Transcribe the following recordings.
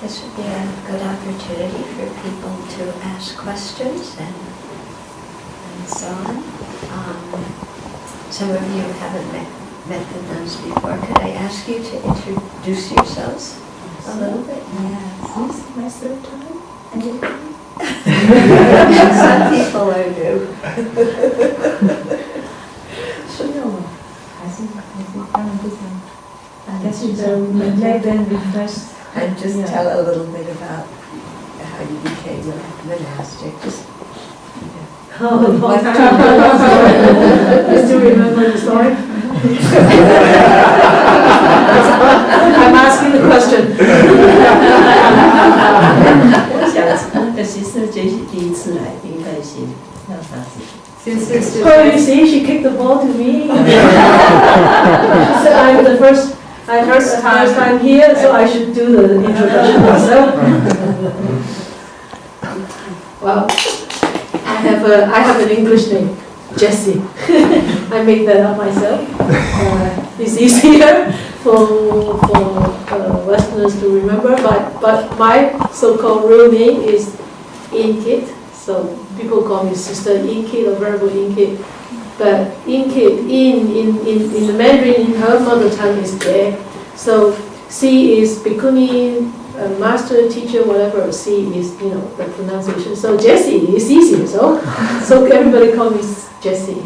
this would be a good opportunity for people to ask questions and so on. Some of you haven't met the nuns before. Could I ask you to introduce yourselves a little bit? Yes. This is my third time. Some people are new. 大家是在那边 refresh. And just tell a little bit about how you became a monastic. Just Long time. You still remember the story? I'm asking the question. 我想，其实这是第一次来，应该是让他是。Oh, you see, she kicked the ball to me. She said I'm the first. I heard the first time here, so I should do the introduction myself. Well, I have an English name, Jessie. I made that up myself. It's easier for Westerners to remember, but my so-called real name is Inkit. So people call me Sister Inkit or Venerable Inkit. But Inkit, in the Mandarin, her mother tongue is there. So C is Bhikkhuni, master, teacher, whatever. C is, the pronunciation. So Jessie is easier. So everybody calls me Jessie.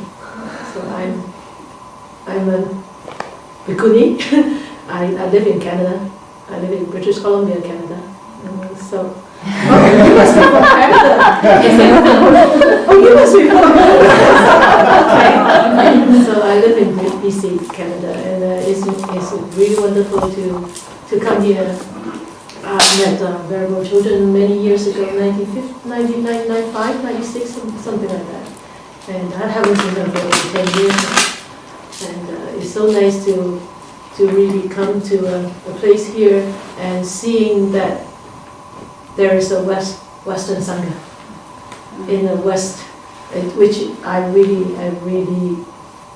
So I'm a Bhikkhuni. I live in Canada. I live in British Columbia, Canada. So. Oh, you must be from Canada. Oh, you must be from Canada. Okay. So I live in BC, Canada, and it's really wonderful to come here. I met Venerable children many years ago, 1995, 96, something like that. And I haven't seen them for 10 years now. And it's so nice to really come to a place here and seeing that there is a Western Sangha in the West, which I really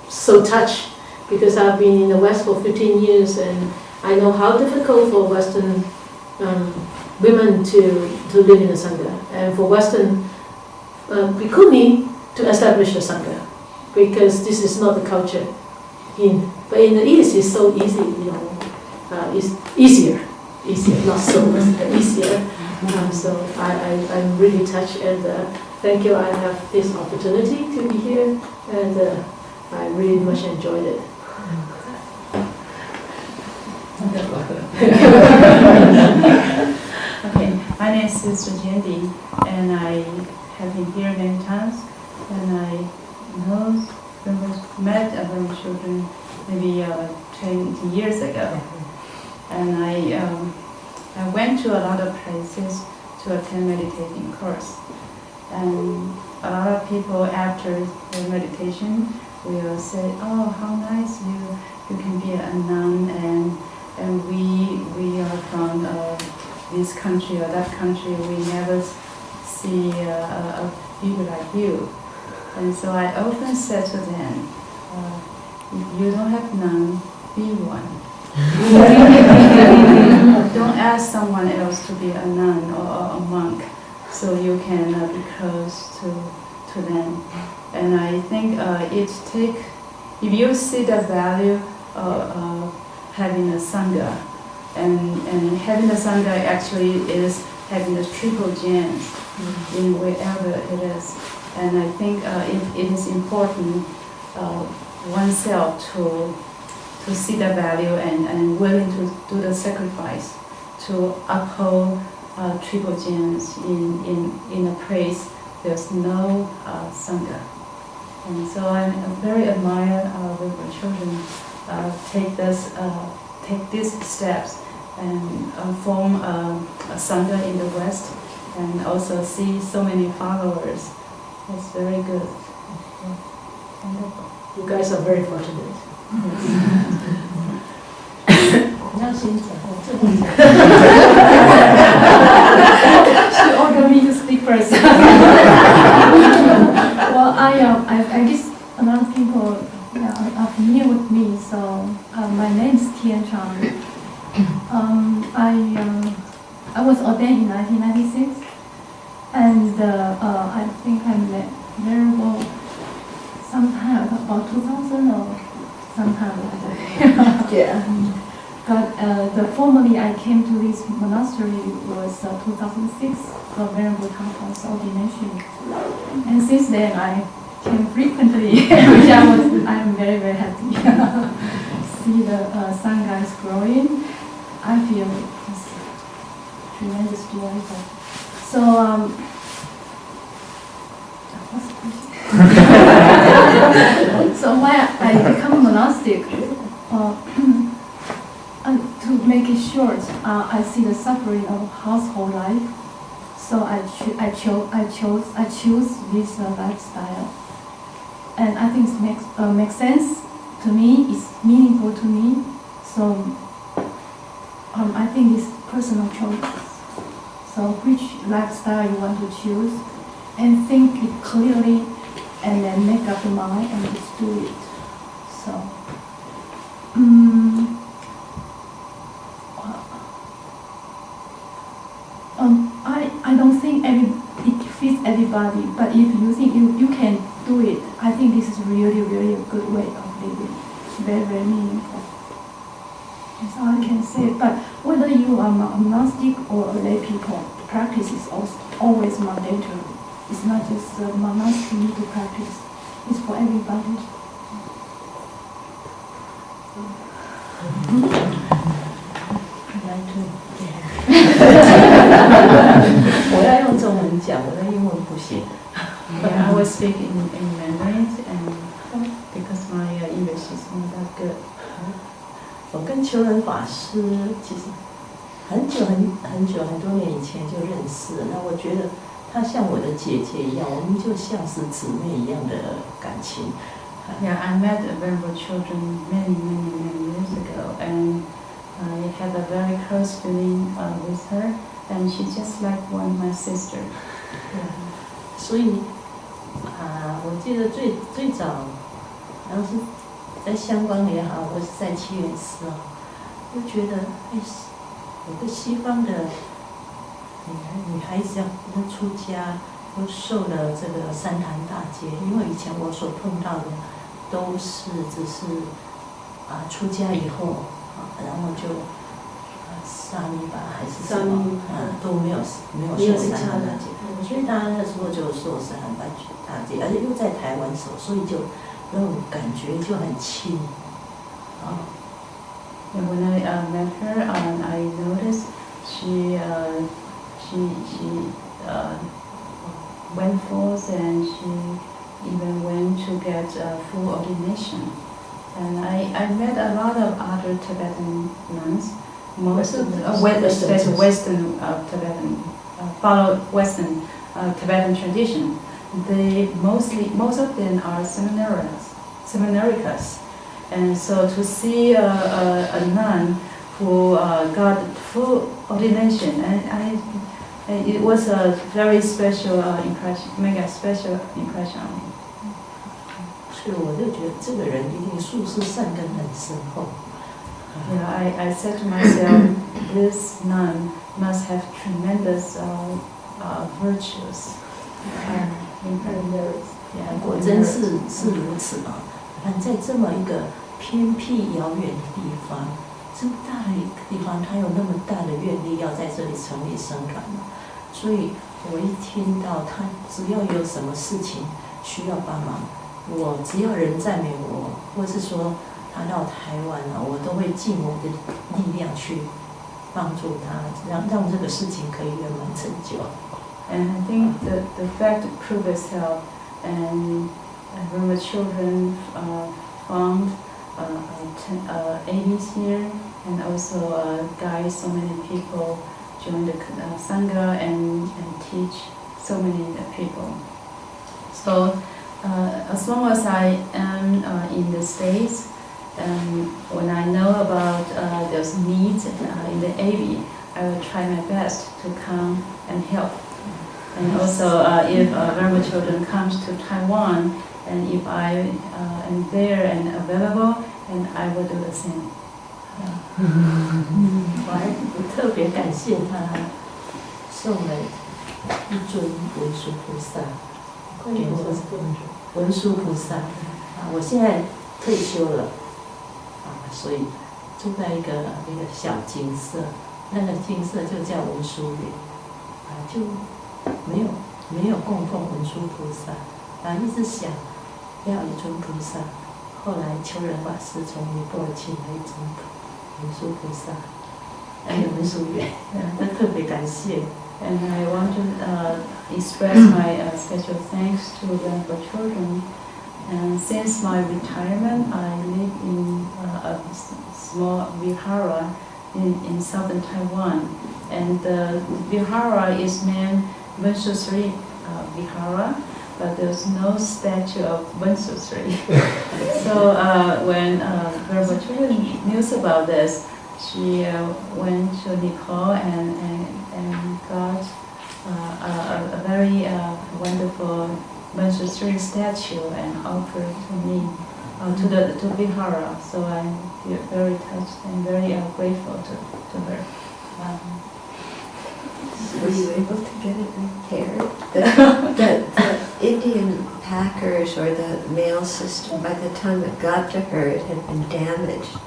so touched, because I've been in the West for 15 years and I know how difficult for Western women to live in a Sangha, and for Western Bhikkhuni to establish a Sangha, because this is not the culture. But in the East it's so easy, it's easier, not so much, easier. So I'm really touched, and thank you. I have this opportunity to be here, and I really much enjoyed it. Okay, my name is Sister Jandy, and I have been here many times, and I met our children maybe 20 years ago, and I went to a lot of places to attend meditating course, and a lot of people after the meditation will say, "Oh, how nice you can be a nun, and we are from this country or that country. We never see a people like you." And so I often said to them, "You don't have none, be one." Don't ask someone else to be a nun or a monk, so you can be close to them. And I think if you see the value of having a Sangha, and having a Sangha actually is having the triple gems in wherever it is. And I think it is important oneself to see the value and willing to do the sacrifice to uphold triple gems in a place there's no Sangha. And so I very admire when the children take these steps and form a Sangha in the West, and also see so many followers. It's very good. Wonderful. You guys are very fortunate. She ordered me to speak first. Well, I guess a lot of people are familiar with me. So my name is Tian Chang. I was ordained in 1996, and I think I met Venerable sometime about 2000 or sometime like that. Yeah. But formally I came to this monastery was 2006 for Venerable Tangpa's ordination, and since then I came frequently, which I'm very very happy. See the sangha is growing. I feel it's tremendous joy. So what's the question? So why I become monastic? To make it short, I see the suffering of household life, so I choose this lifestyle, and I think it makes sense to me. It's meaningful to me, so I think it's personal choice. So which lifestyle you want to choose, and think it clearly, and then make up your mind and just do it. So. I don't think it fits everybody, but if you think you can do it, I think this is really, really a good way of living. Very, very meaningful. That's all I can say. But whether you are monastic or a lay people, practice is always mandatory. It's not just monastic need to practice. It's for everybody. 我要用中文讲，我的英文不行。 Yeah, I will speak in Mandarin, and because my English is not that good. 我跟求仁法师其实很多年以前就认识了。那我觉得她像我的姐姐一样，我们就像是姊妹一样的感情。Yeah, I met Venerable Children many years ago, and I had a very close feeling with her, and she's just like one of my sister. 所以我记得最早，好像是在香港也好，或是在7月4号，就觉得有个西方的女孩子要出家，都受了这个三坛大戒，因为以前我所碰到的都是只是出家以后然后就沙弥吧还是什么都没有受三坛大戒，所以他那时候就受三坛大戒，而且又在台湾受，所以就那种感觉就很亲。 And when I met her, I noticed she went forth, and she even went to get full ordination. And I met a lot of other Tibetan nuns, most of Western Tibetan follow Western Tibetan tradition. Most of them are seminaricas. And so to see a nun who got full ordination, and it was a very special impression, make a special impression on me. 所以我就觉得这个人一定术士善根很深厚。Yeah, I said to myself, this nun must have tremendous virtues in her merits. 果真是如此啊！看在这么一个偏僻遥远的地方，这么大的一个地方，他有那么大的愿力要在这里成立僧团嘛，所以我一听到他只要有什么事情需要帮忙，我只要人赞美我，或是说他到台湾了，我都会尽我的力量去帮助他，让这个事情可以圆满成就。And I think the fact proved itself, and Venerable Children found ABs here, and also guide so many people, join the Sangha, and teach so many people. So as long as I am in the States, when I know about those needs in the AB, I will try my best to come and help. And also, if Venerable Children comes to Taiwan, and if I am there and available, and I will do the same. 我还特别感谢他，送了一尊文殊菩萨，观音菩萨文殊菩萨啊，我现在退休了啊，所以住在一个那个小精舍，那个精舍就叫文殊园啊，就没有供奉文殊菩萨啊，一直想要一尊菩萨，后来求仁法师从尼泊尔请来一尊文殊菩萨，还有文殊园，那特别感谢。And I want to express my special thanks to them for children. And since my retirement, I live in a small vihara in southern Taiwan. And the vihara is named Wensusri Vihara, but there's no statue of Wensusri. So when Venerable Children knew about this, she went to Nepal and got a very wonderful Manchester statue and offered to me, to Vihara. So I feel very touched and very grateful to her. Were you able to get it repaired? The Indian packers or the mail system, by the time it got to her, it had been damaged.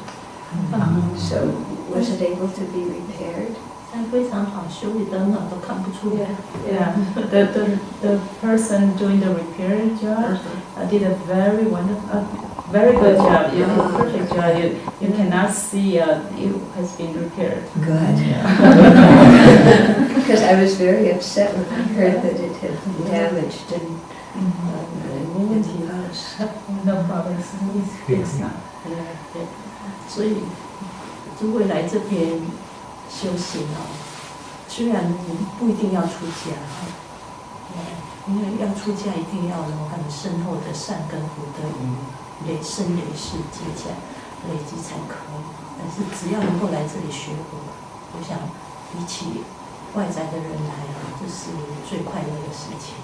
So was it able to be repaired? 非常好，修理得很好，都看不出来。 Yeah, the person doing the repair job did a very wonderful, very good job. You did a perfect job. You cannot see it has been repaired. Good. Because I was very upset when I heard that it had been damaged and in the house. No problem. It's fixed now. 所以就会来这边修行哦。虽然你不一定要出家哈，因为要出家一定要有很深厚的善根福德与累世接起来累积才可以。但是只要能够来这里学佛，我想比起外在的人来啊，这是最快乐的事情。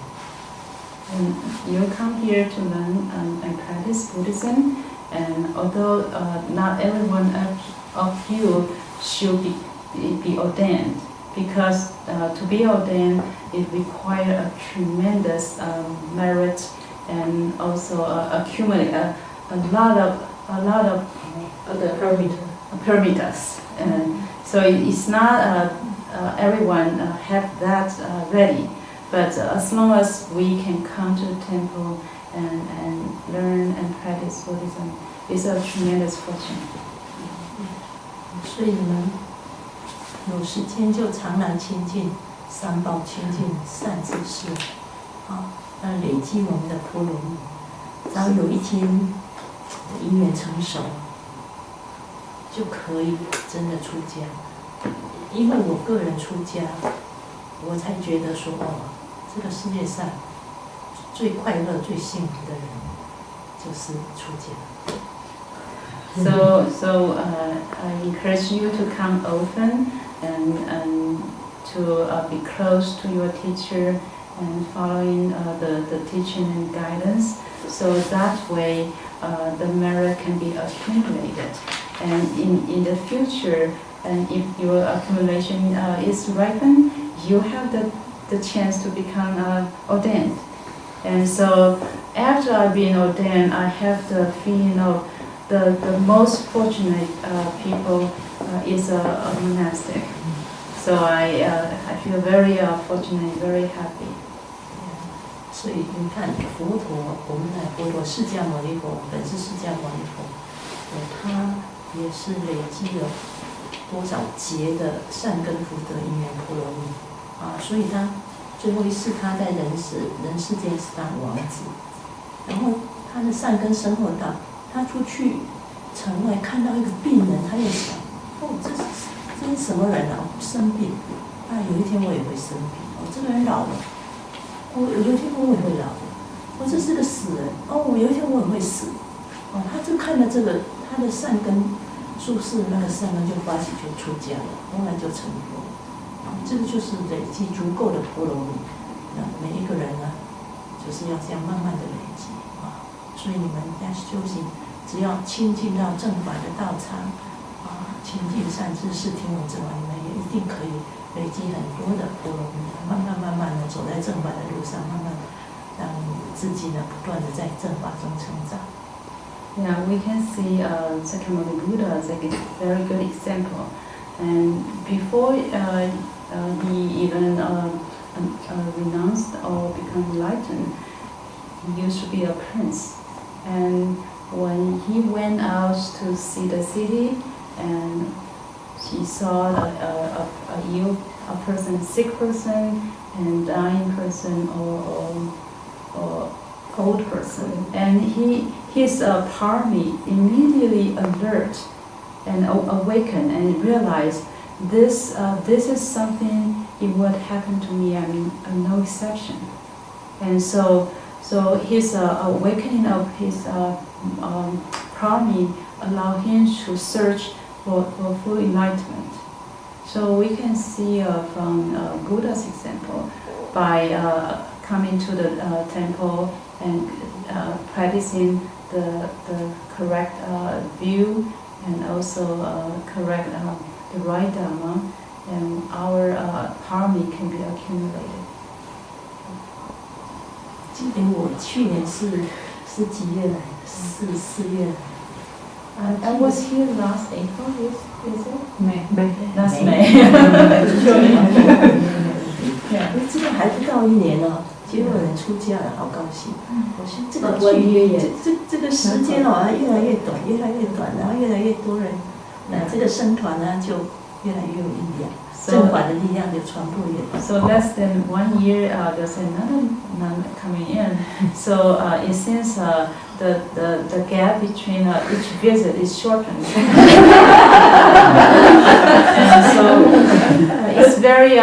And you come here to learn and practice Buddhism, and although not everyone of you should be ordained, because to be ordained it requires a tremendous merit and also accumulate a lot of other parameters. And so it's not everyone have that ready. But as long as we can come to the temple and learn and practice Buddhism, it's a tremendous fortune. 所以你们有时间就常来亲近三宝，亲近善知识，啊，累积我们的波罗蜜。只要有一天因缘成熟，就可以真的出家。因为我个人出家，我才觉得说，哦，这个世界上最快乐、最幸福的人就是出家。So I encourage you to come often and to be close to your teacher and following the teaching and guidance. So that way the merit can be accumulated. And in the future, and if your accumulation is ripened, you have the chance to become ordained. And so after I've been ordained, I have the feeling of the most fortunate people is a monastic. So I feel very fortunate, very happy. 所以你看，佛陀，我们的佛陀释迦牟尼佛，本是释迦牟尼佛，他也是累积了多少劫的善根福德因缘波罗蜜啊，所以他最后一世他在人世间是当王子，然后他的善根深厚到，他出去城外看到一个病人，他就想，哦，这是什么人啊？生病，啊，有一天我也会生病，哦，这个人老了。有一天我也会老的，这是个死人，有一天我也会死，他就看了这个他的善根，术士那个善根就发起就出家了，后来就成佛，这个就是累积足够的波罗蜜，每一个人呢，就是要这样慢慢的累积啊，所以你们在修行，只要亲近到正法的道场啊，亲近善知识，听闻正法，你们也一定可以累积很多的波罗蜜，慢慢的走在正法的路上，慢慢让自己呢不断的在正法中成长。Yeah, we can see Sakyamuni Buddha as like a very good example. And before he even renounced or become enlightened, he used to be a prince. And when he went out to see the city, and he saw a person, sick person, and dying person, or old person, and his parami immediately alert and awaken and realize this is something it would happen to me. I mean, no exception. And so his awakening of his parami allow him to search for full enlightenment. So we can see from Buddha's example by coming to the temple and practicing the correct view and also correct the right dharma, and our parami can be accumulated. 记得我去年是几月来的？4月来的。I was here last April, is it? May. Last May. 这个还不到1年哦，结果人出家了，好高兴。我说这个这个时间哦，越来越短，越来越短，然后越来越多人，这个僧团呢就越来越有力量，正法的力量就传播越多。So less than 1 year, there's another nun coming in. So it seems the gap between each visit is shortened. And so it's very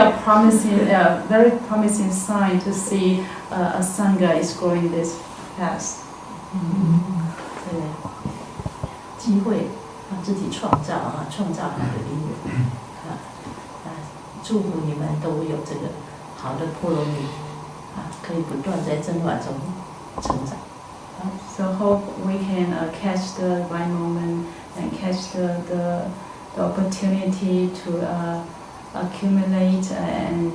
promising sign to see a sangha is growing this fast. 对，机会自己创造创造好的因缘祝福你们都有这个好的波罗蜜可以不断在正法中成长。So hope we can catch the right moment and catch the opportunity to accumulate and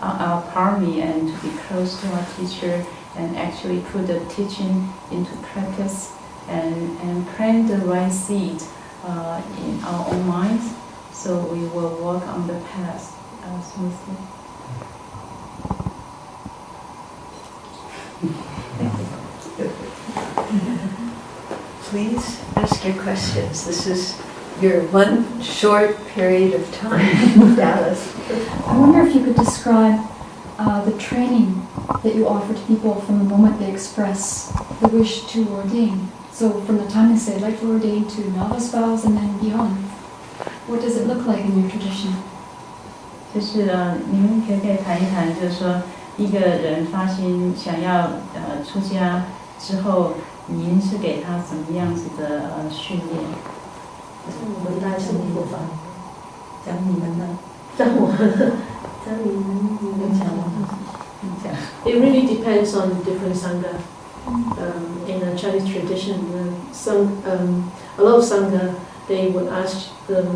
our parami and to be close to our teacher and actually put the teaching into practice and plant the right seed in our own minds, so we will walk on the path smoothly. Please ask your questions. This is your one short period of time, Dallas. I wonder if you could describe the training that you offer to people from the moment they express the wish to ordain. So from the time they say, I'd like to ordain to novice vows and then beyond. What does it look like in your tradition? 就是你们可以谈一谈，就是说一个人发心想要出家之后，您是给他什么样子的训练？我们大家生活法，讲你们呢？讲你们讲吗？讲。It really depends on different sangha. In the Chinese tradition, a lot of sangha they would ask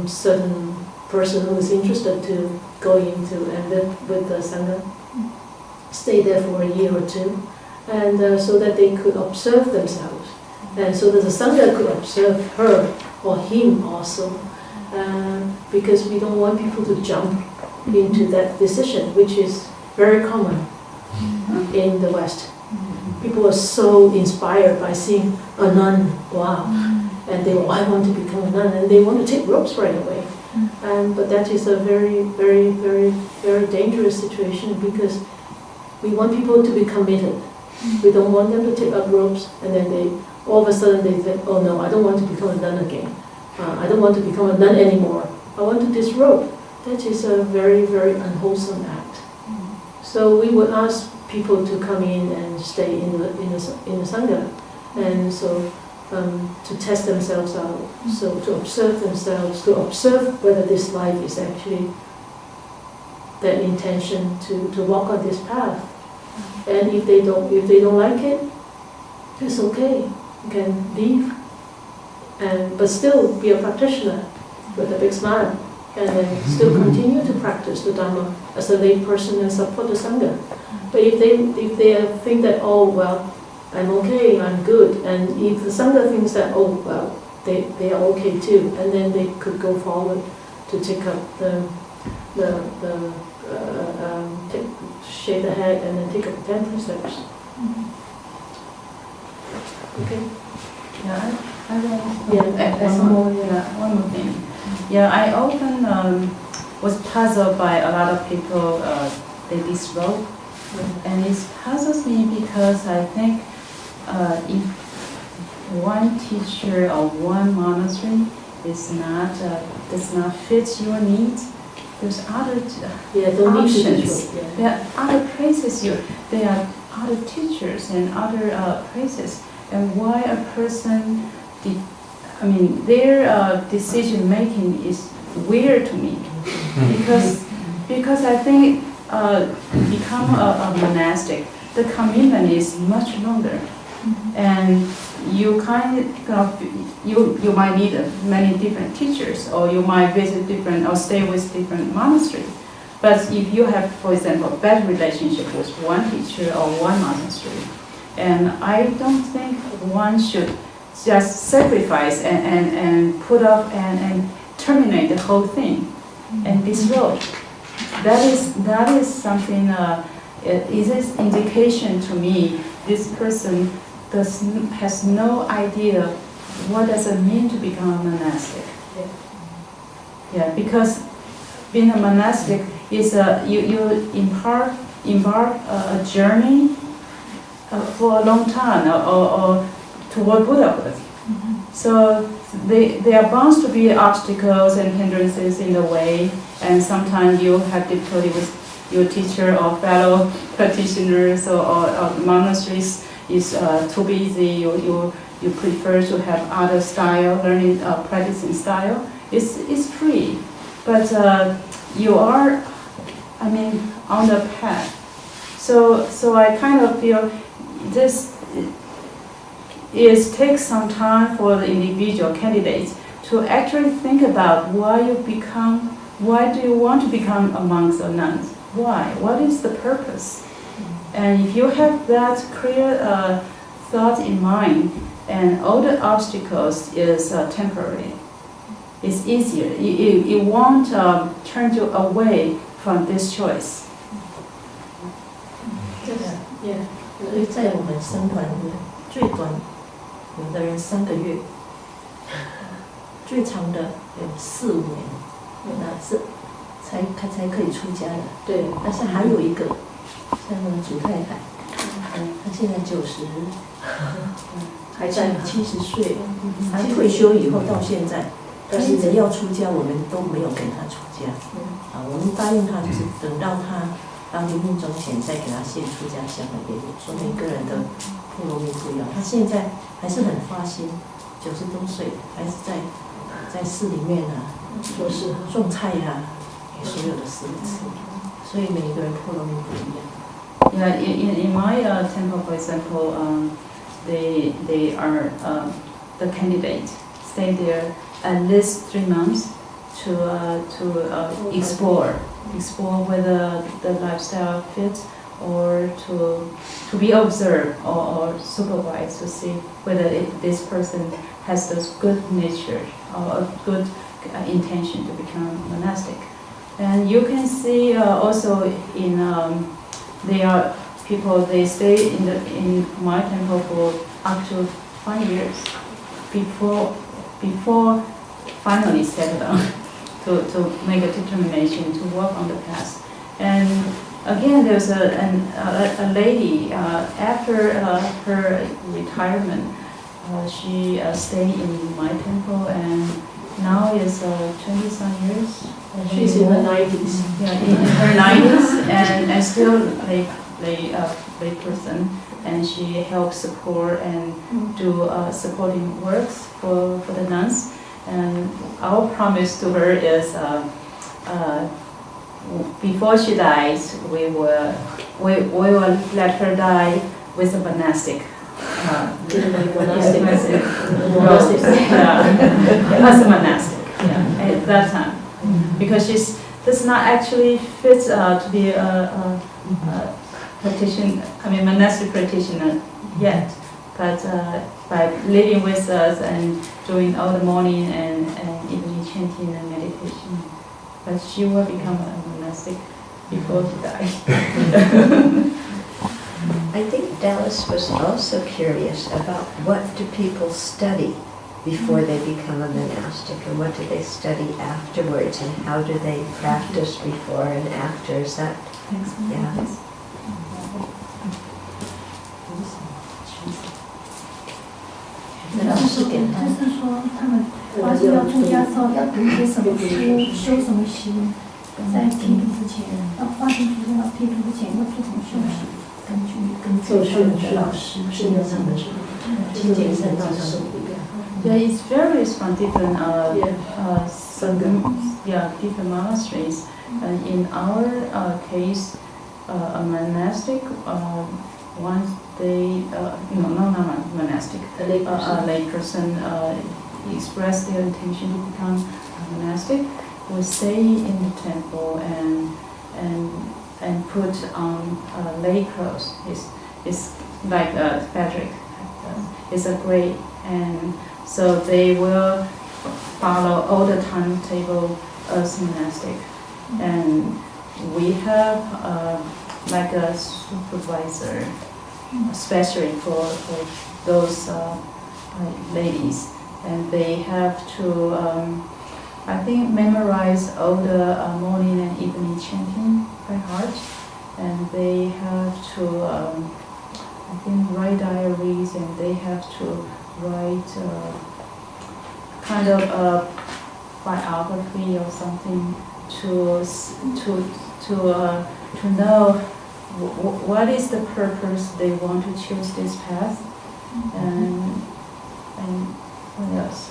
certain person who is interested to go into and live with the sangha, stay there for a year or two, and so that they could observe themselves, and so that the sangha could observe her or him also, because we don't want people to jump into that decision, which is very common in the West. People are so inspired by seeing a nun, wow, and they I want to become a nun, and they want to take robes right away. But that is a very, very, very, very dangerous situation, because we want people to be committed. We don't want them to take up robes and then all of a sudden they think, oh no, I don't want to become a nun again. I don't want to become a nun anymore. I want to disrobe. That is a very, very unwholesome act. So we would ask people to come in and stay in the sangha, and so to test themselves out, so to observe themselves, to observe whether this life is actually their intention to walk on this path. And if they don't like it, it's okay. You can leave, but still be a practitioner with a big smile. and then still continue to practice the Dharma as a lay person and support the Sangha. But if they think that, oh well, I'm okay, I'm good, and if the Sangha thinks that, oh well, they are okay too, and then they could go forward to take up shave the head and then take up 10 precepts. Okay. Yeah, I will. Yeah, one more thing. Yeah, I often was puzzled by a lot of people. They disrobe, and it puzzles me because I think if one teacher or one monastery does not fit your needs, there's other don't need to options. control. Yeah. There are other places there are other teachers and other places. And why a person, their decision making is weird to me, because I think become a monastic, the commitment is much longer, and you you might need many different teachers, or you might visit different or stay with different monasteries. But if you have, for example, a bad relationship with one teacher or one monastery, and I don't think one should just sacrifice and put up and terminate the whole thing and disrobe. That is something. It is indication to me this person has no idea what does it mean to become a monastic. Yeah, because being a monastic is you embark a journey for a long time or toward Buddhahood. So there are bound to be obstacles and hindrances in the way, and sometimes you have difficulty with your teacher or fellow practitioners or monasteries is too busy. You prefer to have other style, learning, practicing style. It's free, but you are, on the path. So I kind of feel this takes some time for the individual candidates to actually think about why do you want to become a monk or nun? Why? What is the purpose? And if you have that clear thought in mind, and all the obstacles is temporary, it's easier. It won't turn you away from this choice. Yeah. 所以在我们僧团最短，有的人3个月，最长的有4、5年，那是才可以出家的。对，但是还有一个，像我们祖太太，她现在90，还在70岁，她退休以后到现在，她一直要出家，我们都没有给她出家。我们答应她就是等到她当临命终前再给她献出家香的原因，说每个人的波罗蜜不一样。她现在还是很发心，90多岁还是在寺里面做事种菜给所有的寺吃，所以每一个人波罗蜜不一样。Yeah, in my temple, for example, they are the candidate stay there at least 3 months to explore whether the lifestyle fits, or to be observed or supervised to see whether this person has this good nature or a good intention to become monastic. And you can see also in there are people, they stay in my temple for up to 5 years before finally settle down to make a determination to walk on the path. And again, there's a lady after her retirement, she stayed in my temple, and now is 20-some years. She's in her 90s. Yeah, in her 90s, and still lay person, and she helps support and do supporting works for the nuns. And our promise to her is, before she dies, we will let her die with a monastic. As a monastic, at that time. because she's does not actually fit to be a monastic practitioner yet. But by living with us and doing all the morning and evening chanting and meditation, but she will become a monastic before she dies. I think Dallas was also curious about what do people study before they become a monastic, and what do they study afterwards, and how do they practice before and after? Is that, yeah.就是说，他们发现要出家之后要读些什么书，修什么行，在剃度之前，要发心出家到剃度之前要做什么修行，根据受训的老师，训练上的清净圣道上不一样。Yeah, it varies from different Sangha. different monasteries. In our case, a monastic once they not monastic, A lay person. a lay person express their intention to become a monastic, will stay in the temple and put on lay clothes. It's like a fabric. It's a gray, and so they will follow all the timetable as monastic. And we have like a supervisor, especially for those ladies, and they have to, I think, memorize all the morning and evening chanting by heart, and they have to, I think, write diaries, and they have to write kind of a biography or something to know what is the purpose they want to choose this path, and what else?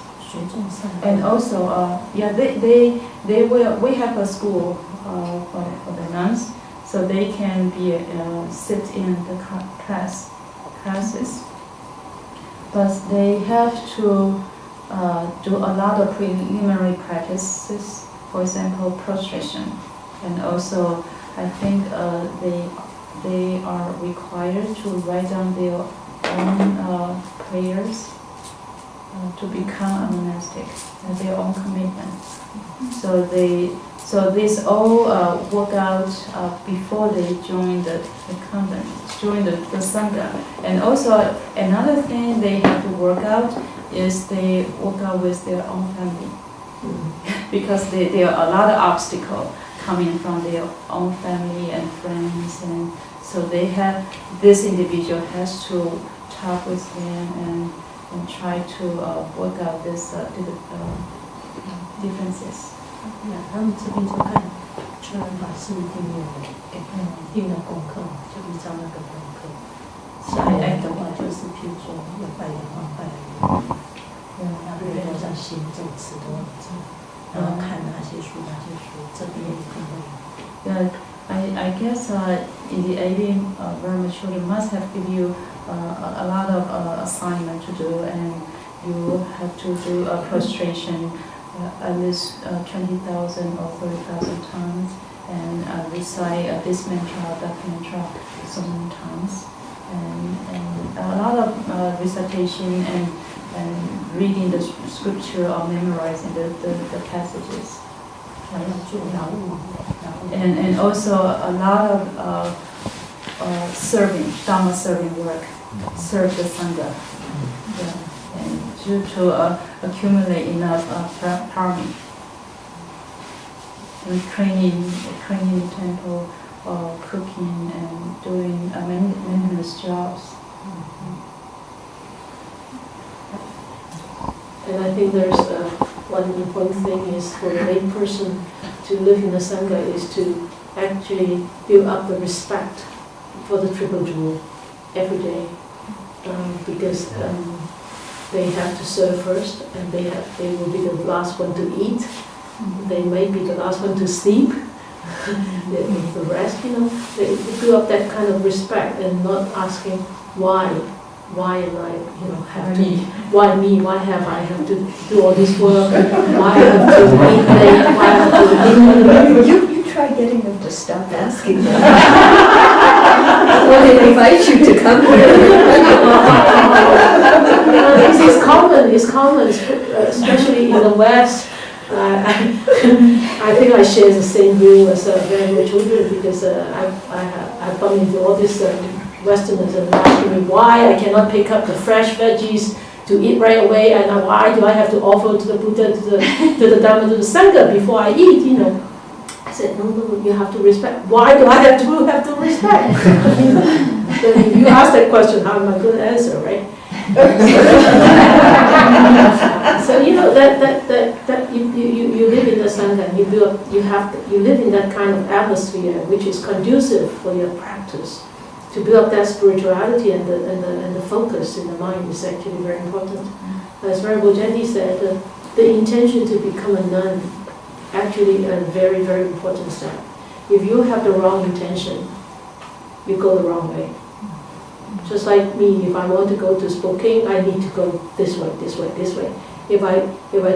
And also, they will. We have a school for the nuns, so they can be sit in the classes, but they have to do a lot of preliminary practices. For example, prostration, and also I think they are required to write down their own prayers to become a monastic, their own commitment. So this all work out before they join the convent, join the sangha. And also another thing they have to work out is they work out with their own family. Because there are a lot of obstacles coming from their own family and friends, and so this individual has to talk with them and try to work out this differences. 他们这边就看确认法师定的功课，就依照那个功课。下一代的话就是，譬如说要拜莲花、拜莲，那比如说像行咒词都要做，然后看哪些书，这边也可以。I guess in the AV Burma children must have give you a lot of assignment to do, and you have to do a prostration at least 20,000 or 30,000 times, and recite this mantra, that mantra so many times, and a lot of recitation and reading the scripture or memorizing the passages. And also a lot of serving, Dharma serving work, serve the Sangha, and to accumulate enough karma. And training the temple, cooking and doing maintenance jobs. And I think there's one important thing is for a lay person to live in the Sangha is to actually build up the respect for the Triple Jewel every day, because they have to serve first, and they will be the last one to eat. They may be the last one to sleep. The rest, they build up that kind of respect and not asking why am I, have to, why me, why have I have to do all this work, why I have to eat late, why I have to You try getting them to stop asking that. When they invite you to come here. It's common, especially in the West. I think I share the same view as very children because I've come into all this Westerners and asking me why I cannot pick up the fresh veggies to eat right away, and why do I have to offer to the Buddha, to the Dharma, to the Sangha before I eat, you know. I said, no, you have to respect. Why do I have to respect? Then if you ask that question, how am I going to answer, right? So you know that you live in the Sangha, and you live in that kind of atmosphere which is conducive for your practice. To build up that spirituality and the focus in the mind is actually very important. As Venerable Jayati said, the intention to become a nun actually a very, very important step. If you have the wrong intention, you go the wrong way. Just like me, if I want to go to Spokane, I need to go this way, this way, this way. If I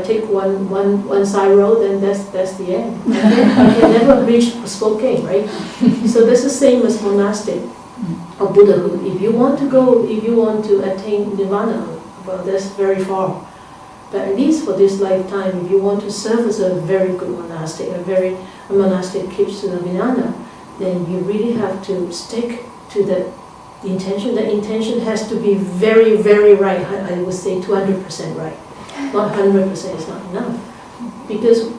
take one side road, then that's the end. I can never reach Spokane, right? So that's the same as monastic or Buddhahood. If you want to attain nirvana, well, that's very far. But at least for this lifetime, if you want to serve as a very good monastic, a monastic keeps to the vijnana, then you really have to stick to the intention. The intention has to be very, very right. I would say 200% right. Not 100% is not enough. Because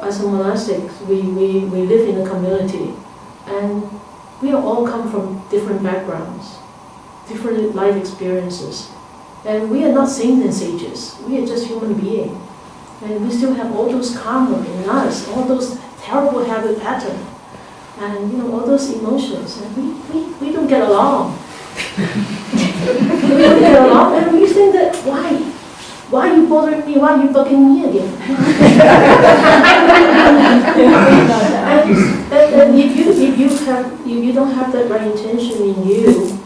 as a monastic, we live in a community, and we all come from different backgrounds, different life experiences. And we are not saints and sages. We are just human beings. And we still have all those karma in us, all those terrible habit patterns, and all those emotions. And we don't get along. We don't get along, and we think that why? Why are you bothering me? Why are you bugging me again? and if you don't have that right intention in you,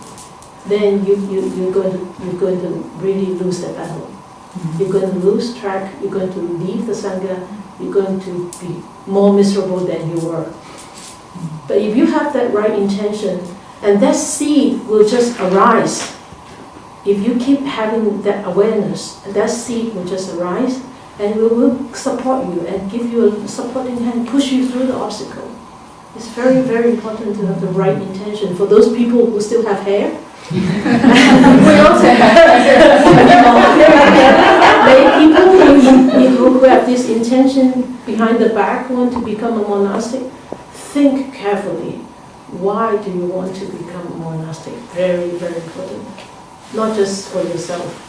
then you're going to really lose that battle. You're going to lose track. You're going to leave the Sangha. You're going to be more miserable than you were. But if you have that right intention, and that seed will just arise. If you keep having that awareness, that seed will just arise, and it will support you and give you a supporting hand, push you through the obstacle. It's very, very important to have the right intention. For those people who still have hair, we also have lay people who have this intention behind the back, want to become a monastic. Think carefully. Why do you want to become a monastic? Very, very important. Not just for yourself.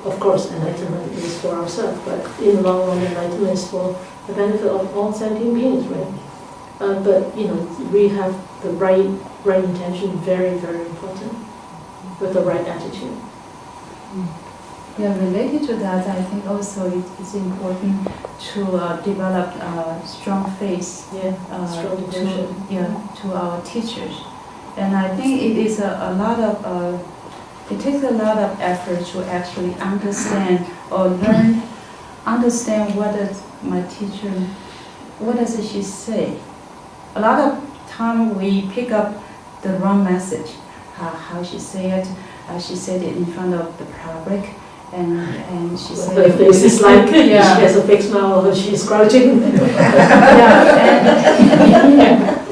Of course, enlightenment is for ourselves, but in the long run, enlightenment is for the benefit of all sentient beings, right? But we have the right intention, very, very important, with the right attitude. Yeah, related to that, I think also it's important to develop strong faith Strong devotion. to our teachers. And I think it is a lot of it takes a lot of effort to actually understand or understand what does my teacher, what does she say. A lot of time we pick up the wrong message. How she say it. She said it in front of the public, and she said her face is like she has a big smile or she's crouching.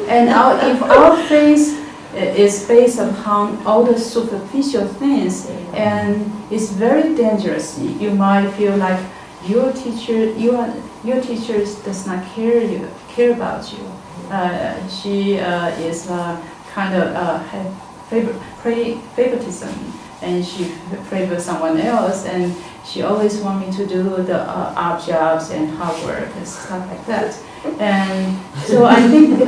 And if our faith is based upon all the superficial things, and it's very dangerous. You might feel like your teacher does not care about you. She is kind of favoritism, and she favors someone else, and she always wants me to do the odd jobs and hard work and stuff like that. And so I think,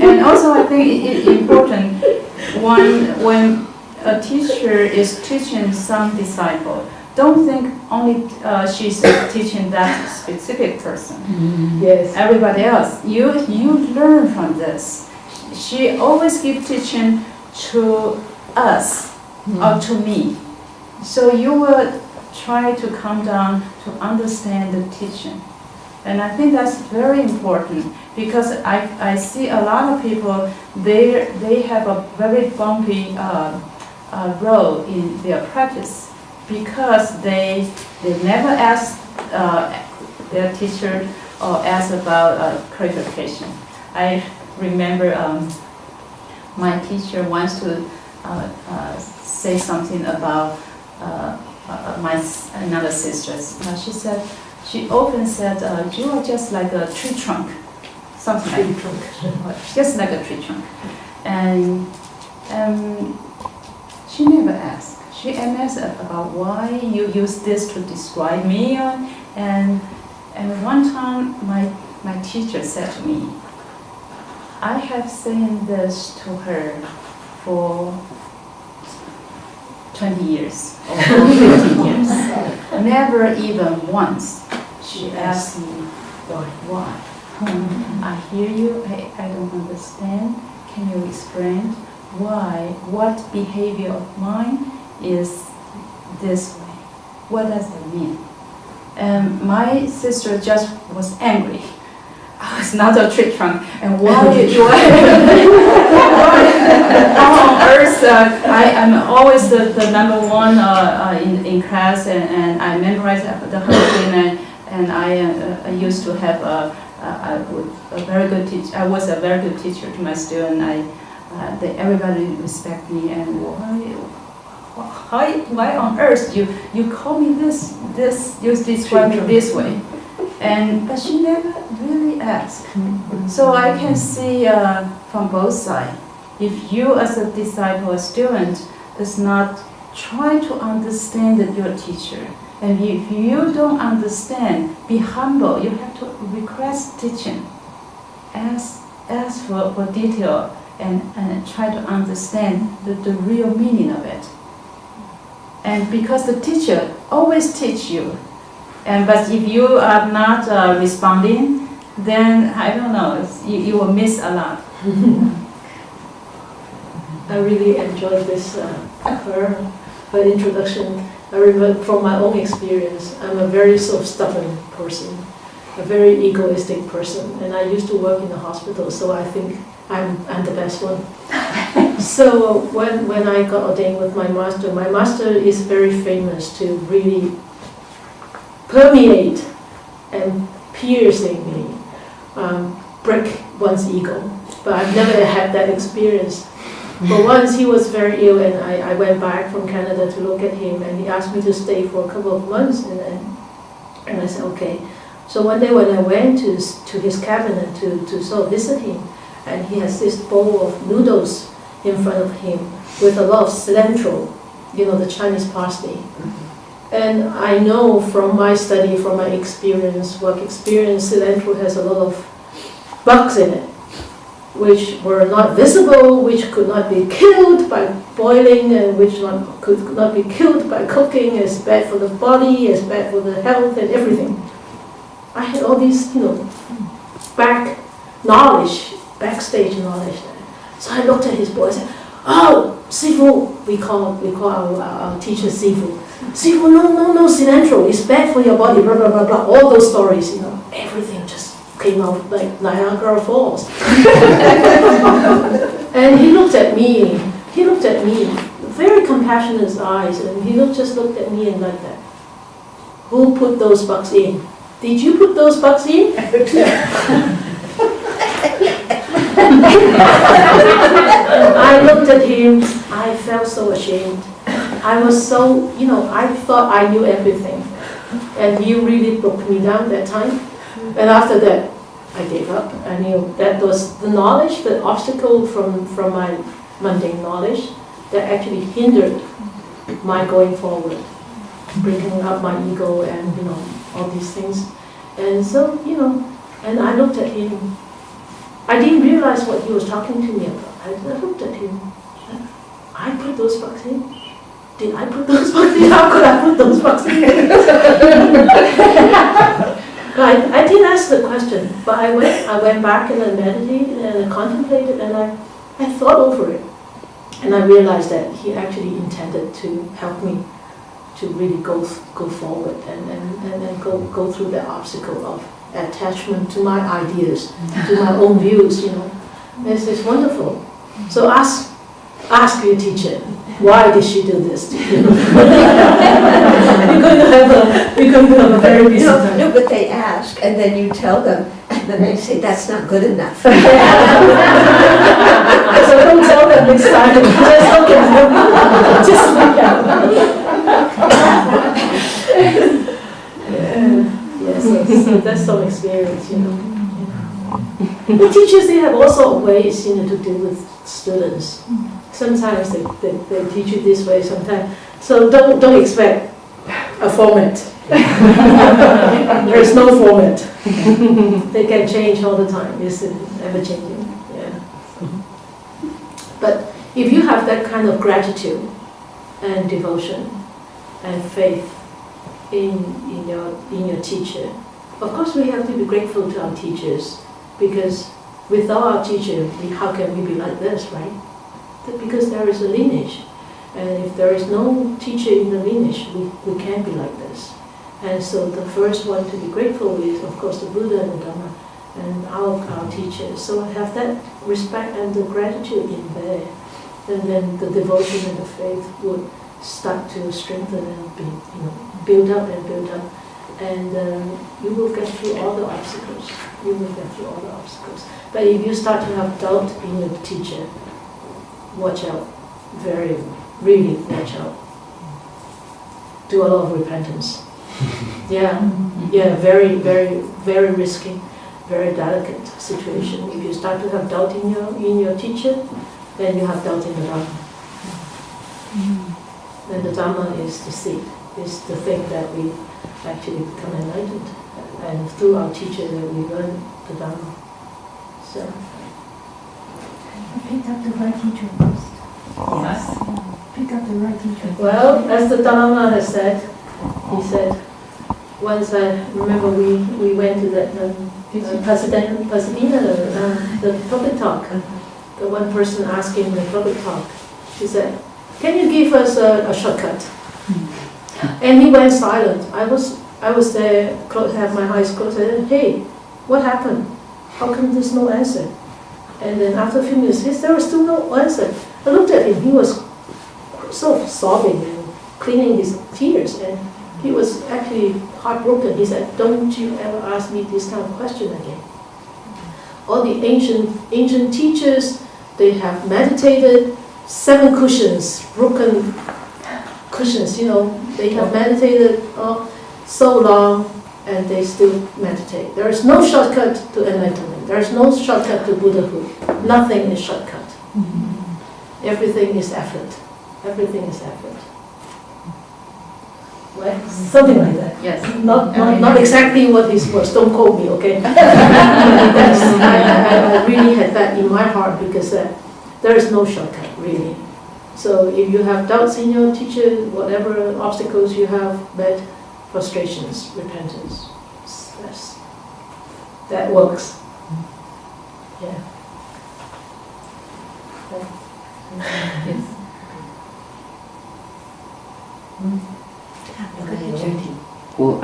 and also I think it's important when a teacher is teaching some disciple, don't think only she's teaching that specific person. Yes. Everybody else, you learn from this. She always gives teaching to us or to me. So you will try to come down to understand the teaching. And I think that's very important because I see a lot of people, they have a very bumpy role in their practice because they never ask their teacher or ask about clarification. I remember my teacher wants to say something about another sister. She said, she often said, you are just like a tree trunk, something like Tree trunk. just like a tree trunk. And she never asked. She asked about why you use this to describe me. And one time my teacher said to me, I have said this to her for 20 years or 15 years. Never even once she asked me why. I hear you, I don't understand. Can you explain why, what behavior of mine is this way? What does that mean? And my sister just was angry. I was not a tree trunk, and why how on earth I am always the number one in class, and I memorized the whole thing, and I used to have a very good teacher. I was a very good teacher to my student. Everybody respect me, and why on earth you call me this you describe me this way? But she never really asked. So I can see from both sides. If you as a disciple or student does not try to understand your teacher, and if you don't understand, be humble. You have to request teaching. Ask for detail and try to understand the real meaning of it. And because the teacher always teach you, but if you are not responding, then I don't know, you will miss a lot. I really enjoyed this her introduction. I remember from my own experience, I'm a very sort of stubborn person, a very egoistic person, and I used to work in the hospital, so I think I'm the best one. So when I got ordained with my master is very famous to really permeate and piercingly break one's ego. But I've never had that experience. But once he was very ill, and I went back from Canada to look at him, and he asked me to stay for a couple of months, and I said, okay. So one day when I went to his cabinet to sort of visit him, and he has this bowl of noodles in front of him with a lot of cilantro, the Chinese parsley. And I know from my study, from my experience, work experience, cilantro has a lot of bugs in it, which were not visible, which could not be killed by boiling, and which could not be killed by cooking. It's bad for the body, it's bad for the health and everything. I had all these, backstage knowledge. So I looked at his boy and said, oh, Sifu, we call our teacher Sifu. Sifu, no, cilantro, it's bad for your body, blah, blah, blah, blah. All those stories, everything just came out like Niagara Falls. And he looked at me, very compassionate eyes, and he just looked at me and like that. Who put those bugs in? Did you put those bugs in? I looked at him, I felt so ashamed. I was so, I thought I knew everything. And he really broke me down that time. And after that, I gave up. I knew that was the knowledge, the obstacle from my mundane knowledge that actually hindered my going forward, breaking up my ego and, all these things. And so, and I looked at him. I didn't realize what he was talking to me about. I looked at him. I put those bugs in. Did I put those bugs in? How could I put those bugs in? I didn't ask the question, but I went back and I meditated and I contemplated and I thought over it. And I realized that he actually intended to help me to really go forward and go through the obstacle of attachment to my ideas, to my own views, you know. It's wonderful. So ask your teacher, why did she do this to you? You're going to have a very busy time. No, but they ask, and then you tell them, and then they say, that's not good enough. So don't tell them next time. Just look at them. Just look at them. Yes, that's some experience, you know. The teachers, they have all sorts of ways, you know, to deal with students. Sometimes they teach you this way, sometimes. So don't expect a format. There is no format. They can change all the time. It's ever changing. Yeah. But if you have that kind of gratitude and devotion and faith in your teacher, of course we have to be grateful to our teachers, because without our teacher, how can we be like this, right? Because there is a lineage, and if there is no teacher in the lineage, we can't be like this. And so the first one to be grateful is, of course, the Buddha and the Dhamma and our teachers. So have that respect and the gratitude in there, and then the devotion and the faith would start to strengthen and be, build up and build up. And you will get through all the obstacles. You will get through all the obstacles. But if you start to have doubt in your teacher, watch out. Really watch out. Do a lot of repentance. Yeah, very, very, very risky, very delicate situation. If you start to have doubt in your teacher, then you have doubt in the Dhamma. Then the Dhamma is the seed, is the thing that we actually become enlightened, and through our teacher that we learn the Dhamma. So Pick up the right teacher first. Yes. Pick up the right teacher. well, as the Dalai Lama has said, he said, once I remember we went to that Pasadena, the public talk. The one person asking the public talk, she said, "Can you give us a shortcut?" And he went silent. I was there, have my eyes closed. I said, "Hey, what happened? How come there's no answer?" And then after a few minutes, there was still no answer. I looked at him. He was sort of sobbing and cleaning his tears, and he was actually heartbroken. He said, "Don't you ever ask me this kind of question again." All the ancient teachers, they have meditated, 7 cushions, broken cushions, they have meditated so long, and they still meditate. There is no shortcut to enlightenment. There is no shortcut to Buddhahood. Nothing is shortcut. Everything is effort. Everything is effort. Right? Something like that. Yes. Not exactly what his words. Don't quote me, okay? I really had that in my heart, because there is no shortcut, really. So if you have doubts in your teacher, whatever obstacles you have met, frustrations, repentance, that works. Yeah. Yes. Well,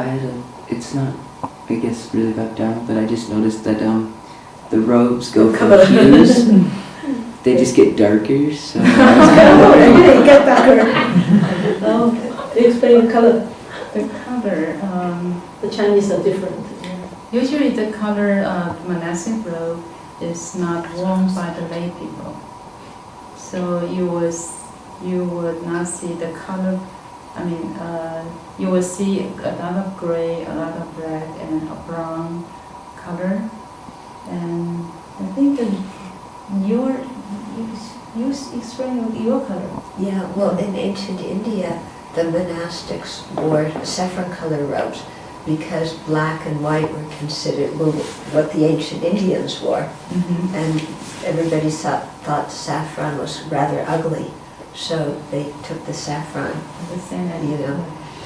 it's not, I guess, really about Dharma, but I just noticed that the robes go from hues. They just get darker, so I was kind of wondering. They get darker. Explain the color. The color, The Chinese are different. usually the color of monastic robe is not worn by the lay people. So you would not see the color. You will see a lot of gray, a lot of black, and a brown color. And I think that you explain your color. Yeah, well, in ancient India, the monastics wore saffron color robes because black and white were considered what the ancient Indians wore. Mm-hmm. And everybody thought saffron was rather ugly, so they took the saffron, The same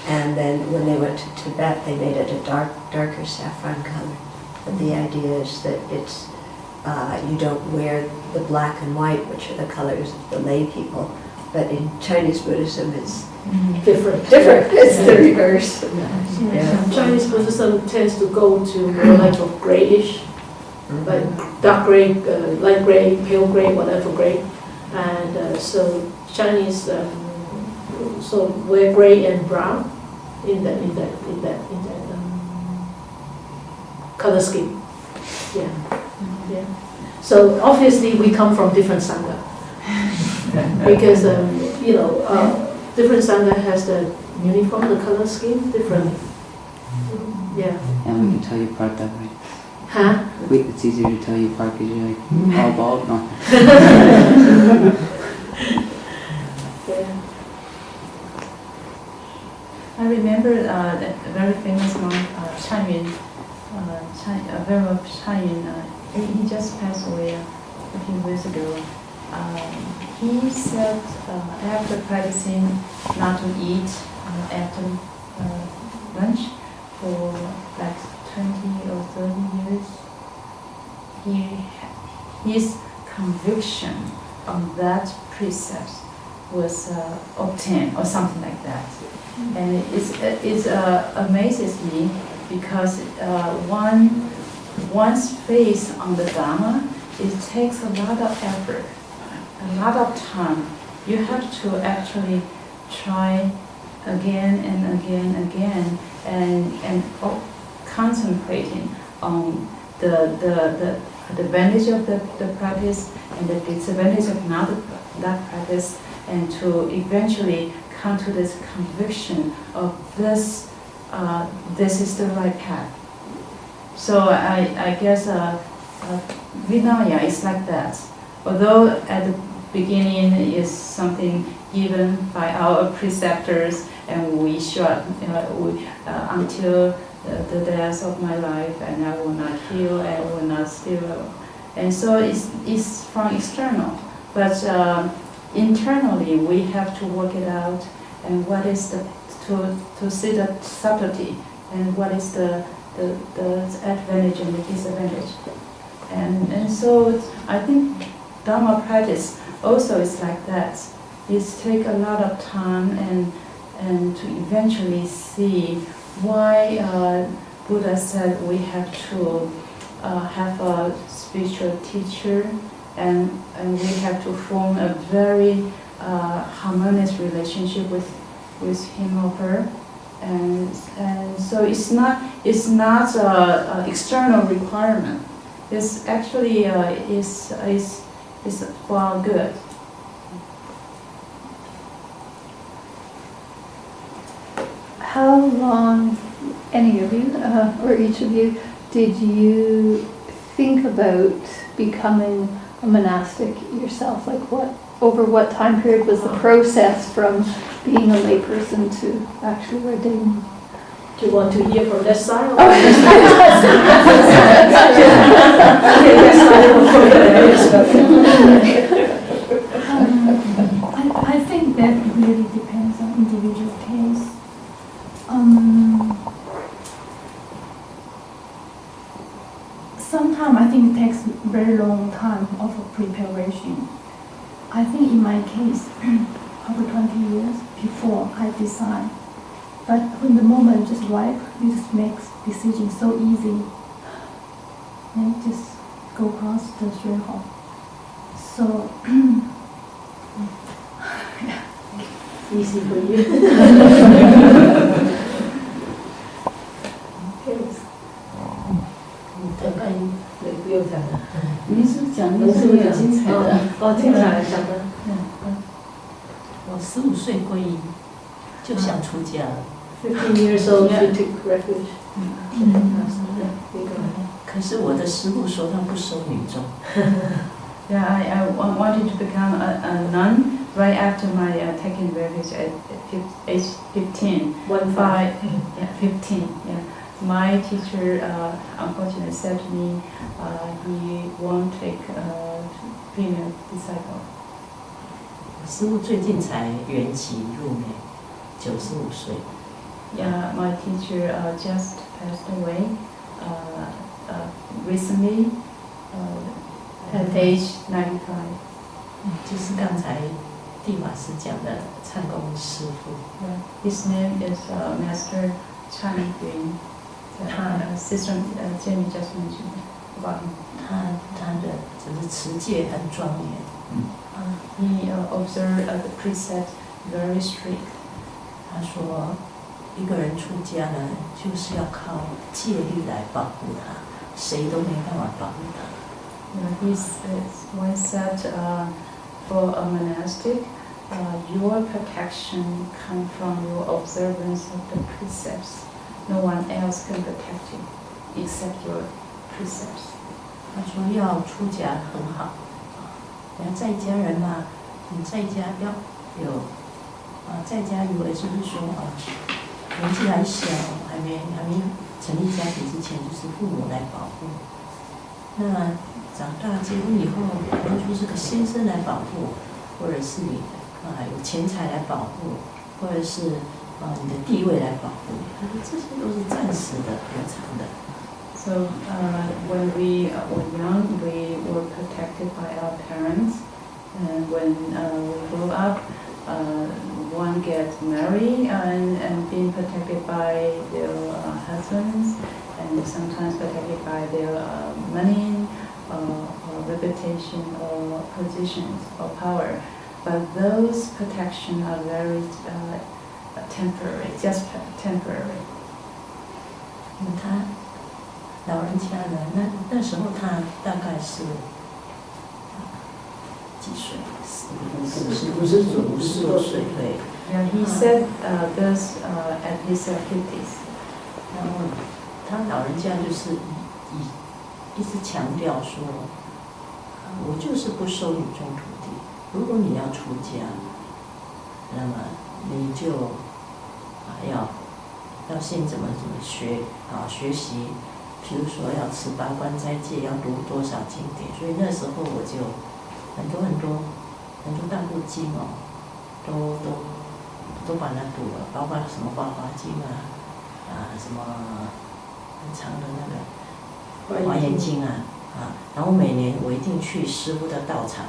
and then when they went to Tibet, they made it a darker saffron color. But the idea is that you don't wear the black and white, which are the colors of the lay people, but in Chinese Buddhism, it's Different. different. It's the reverse. Yeah. Chinese Buddhism tends to go to more like a grayish, like dark gray, light gray, pale gray, whatever gray. And so Chinese, so we're gray and brown in that color scheme. Yeah. Yeah. So obviously we come from different sangha because different sangha has the uniform, the color scheme different. Yeah. And we can tell you apart that way. Huh? It's easier to tell you apart because you're like all bald. No. Yeah. I remember that very famous monk, Chan Yun, Venerable Chan Yun. He just passed away a few years ago. He said after practicing not to eat after lunch for like 20 or 30 years, his conviction on that precept was obtained or something like that. And it amazes me because one's faith on the Dharma, it takes a lot of effort, a lot of time. You have to actually try again and again and concentrating on the advantage of the practice and the disadvantage of not that practice, and to eventually come to this conviction of this is the right path. So I guess Vinaya is like that. Although at the beginning is something given by our preceptors, and we should until the death of my life, and I will not kill, I will not steal, and so it's from external, but internally we have to work it out, and what is to see the subtlety, and what is the advantage and the disadvantage, and so I think Dharma practice also is like that. It takes a lot of time and to eventually see why Buddha said we have to have a spiritual teacher, and we have to form a very harmonious relationship with him or her, and so it's not an external requirement. It's actually is for our good. How long, any of you, or each of you, did you think about becoming a monastic yourself? Like over what time period was the process from being a layperson to actually ordaining? Do you want to hear from that side? Or I think that really depends on individual case. Sometimes I think it takes very long time of preparation. I think in my case, over 20 years before I decide. But when the moment just ripe, you just make decisions so easy. And just go across the threshold. So, easy for you.不用讲了，您是讲的是不是很精彩的？精彩讲的。我15岁皈依，就想出家了。 15 years old, you took refuge. 可是我的师父说他不收女众。Yeah, I wanted to become a nun right after my taking refuge at age 15. 15. Yeah. My teacher unfortunately said to me he won't take female disciple. 师父最近才圆寂入美，95岁。 Yeah, my teacher just passed away recently at age 95. 就是刚才地法师讲的禅公师父。His name is Master Chan Yun. Sister Jamie just mentioned about him. 他的只是持戒很庄严。He observed the precept very strict. 他说，一个人出家呢，就是要靠戒律来保护他，谁都没办法保护他。He once said, for a monastic, your protection comes from your observance of the precepts. No one else can protect you except your precepts. 他说要出家很好，在家人嘛，你在家要有在家以为就是说年纪还小，还没成立家庭之前，就是父母来保护。那长大结婚以后，可能就是个先生来保护，或者是你有钱财来保护，或者是你的地位来保护。他说这些都是暂时的、无常的。So when we were young, we were protected by our parents, and when we grow up, one gets married and being protected by their husbands, and sometimes protected by their money, or reputation, or positions, or power. But those protections are very temporary, just temporary. 他老人家呢，那时候他大概是几岁？50多岁，对。Yeah, he said this at his 50s. 然后他老人家就是一直强调说，我就是不收女众徒弟。如果你要出家，那么你就要先怎么学学习。比如说要持八关斋戒，要读多少经典，所以那时候我就很多大部经都把它读了，包括什么《法华经》什么很长的那个《华严经》然后每年我一定去师父的道场，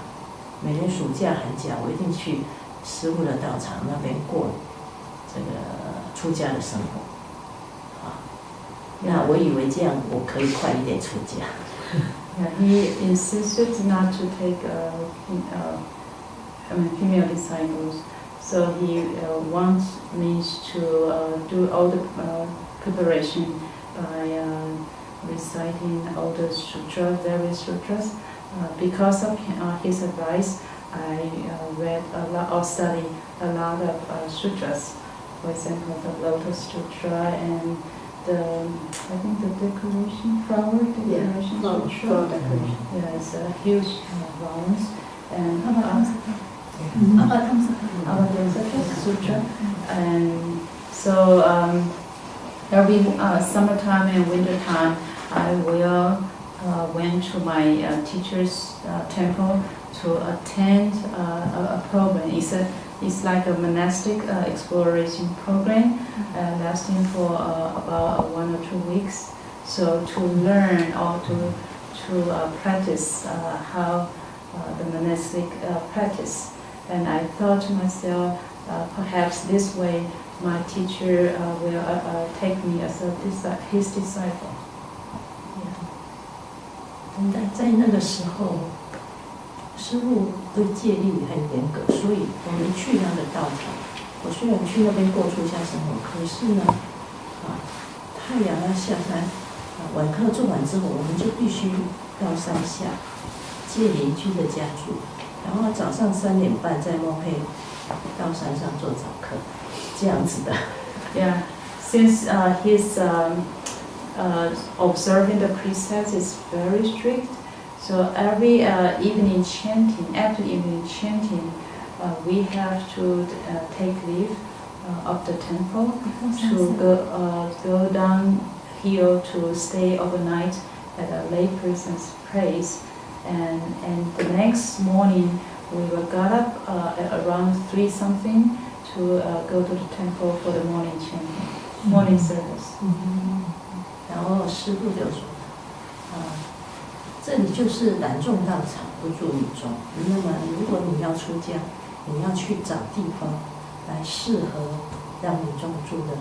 每年暑假寒假我一定去师父的道场那边过这个出家的生活。那我以为这样我可以快一点出家。Yeah, he insisted not to take female disciples, so he wants me to do all the preparation by reciting all the sutras, various sutras. Because of his advice, I read a lot or studied a lot of sutras. For example, the Lotus Sutra and I think the decoration, flower decoration. Flower decoration. Yeah, it's a huge volumes. And Avatamsaka Sutra. And so every summertime and winter time, I will went to my teacher's temple to attend a program. It's like a monastic exploration program lasting for about 1 or 2 weeks. So to learn or to practice how the monastic practice. And I thought to myself, perhaps this way my teacher will take me as his disciple. 在那个时候，师父对戒律很严格，所以我们去他的道场。我虽然去那边过出家生活，可是呢，太阳要下山，晚课做完之后，我们就必须到山下借邻居的家住，然后早上3点半在莫佩到山上做早课，这样子的。Yeah, since his observing the precepts is very strict, so every evening chanting, after evening chanting, we have to take leave of the temple to go down hill to stay overnight at a lay person's place, and the next morning we will get up at around 3 something to go to the temple for the morning chanting, morning service. 然后师父就说，这里就是男众道场，不住女众。那么如果你要出家，你要去找地方来适合让女众住的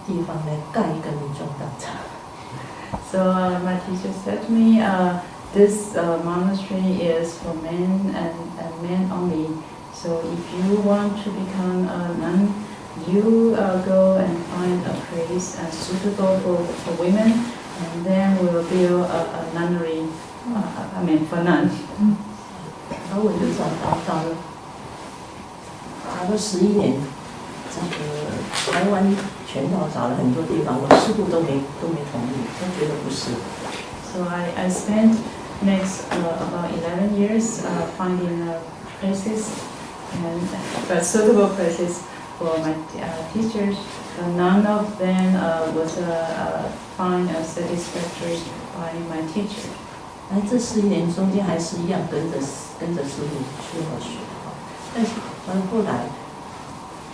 地方来盖一个女众道场。So my teacher said to me, this monastery is for men and men only. So if you want to become a nun, you go and find a place suitable for women, and then we'll build a nunnery. For nun. 然后我就找了11年，这个台湾全岛找了很多地方，我师父都没同意，都觉得不是。So I spent next about 11 years finding places but suitable places for my teachers. None of them was found satisfactory by my teacher. 哎，这11年中间还是一样跟着师父去学哈，但是后来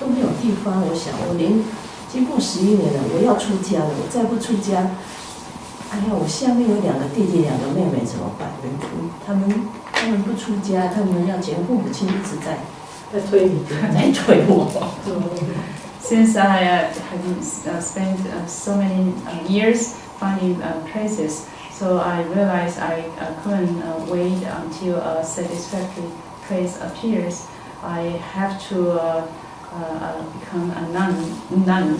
都没有地方，我想我连经过11年了，我要出家了，我再不出家，哎呀，我下面有2个弟弟2个妹妹怎么办？他们不出家，他们要结婚，父母亲一直在推我。Since I had spent so many years finding places, so I realized I couldn't wait until a satisfactory place appears. I have to become a nun.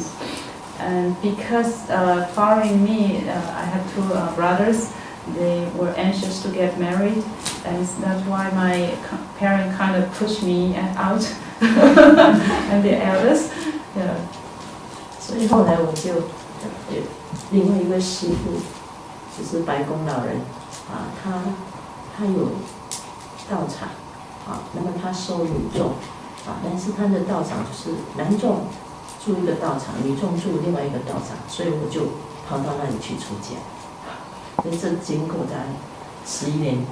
And because following me, I have 2 brothers. They were anxious to get married, and that's why my parents kind of pushed me out. And the eldest, yeah. 所以后来我就有另外一位师父，就是白宫老人啊，他有道场啊，那么他收女众啊，但是他的道场就是男众住一个道场，女众住另外一个道场，所以我就跑到那里去出家。所以这经过大概11年。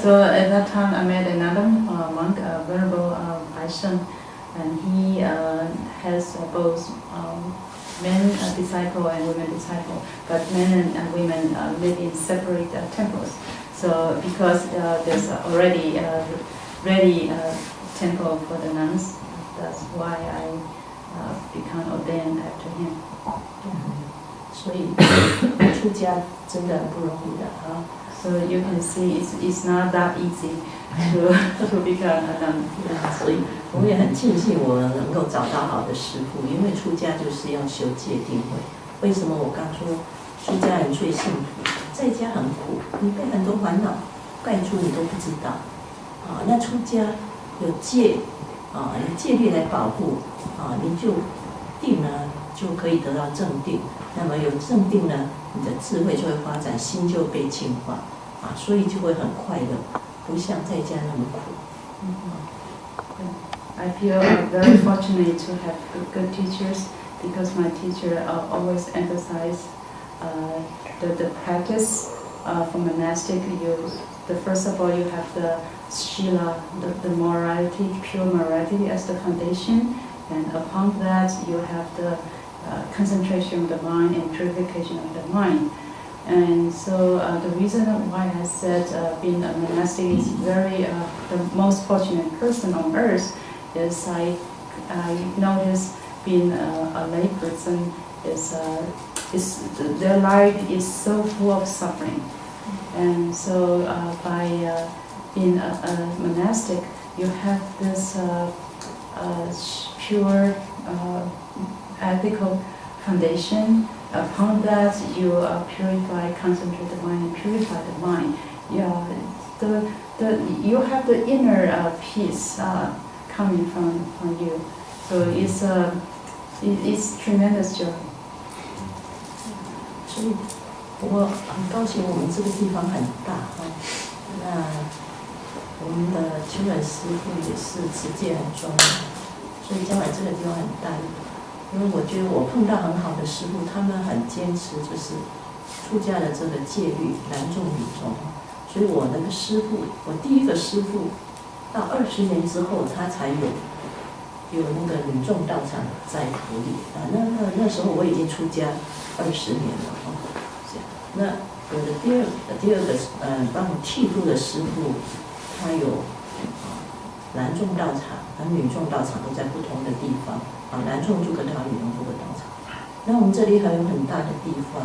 So at that time, I met another monk, Venerable Baishan, and he has both men disciple and women disciple, but men and women live in separate temples. So because there's already ready temple for the nuns, that's why I become ordained after him. 所以出家真的不容易的啊。So you can see it's not that easy to become a nun. 所以我也很庆幸我能够找到好的师父，因为出家就是要修戒定慧。为什么我刚说出家人最幸福？在家很苦，你被很多烦恼盖住，你都不知道。啊，那出家有戒啊，有戒律来保护啊，你就定呢就可以得到正定。那么有正定呢，你的智慧就会发展，心就被净化啊，所以就会很快乐，不像在家那么苦。I feel very fortunate to have good teachers because my teacher always emphasized the practice for monastic. First of all, you have the shila, the morality, pure morality as the foundation, and upon that you have the concentration of the mind and purification of the mind. And so the reason why I said being a monastic is the most fortunate person on earth is I notice being a lay person is their life is so full of suffering. And so by being a monastic, you have this pure ethical foundation. Upon that, you purify, concentrate the mind, and purify the mind. Yeah, you have the inner peace coming from you. So it's tremendous joy. 所以我很高兴我们这个地方很大哈。那我们的秋远师父也是持戒很庄严，所以将来这个地方很大。因为我觉得我碰到很好的师父，他们很坚持，就是出家的这个戒律，男众女众。所以我那个师父，我第一个师父到20年之后，他才有那个女众道场在埔里啊。那时候我已经出家20年了哦。那我的第二个帮我剃度的师父，他有男众道场和女众道场都在不同的地方，男众就跟他女众这个道场。那我们这里还有很大的地方，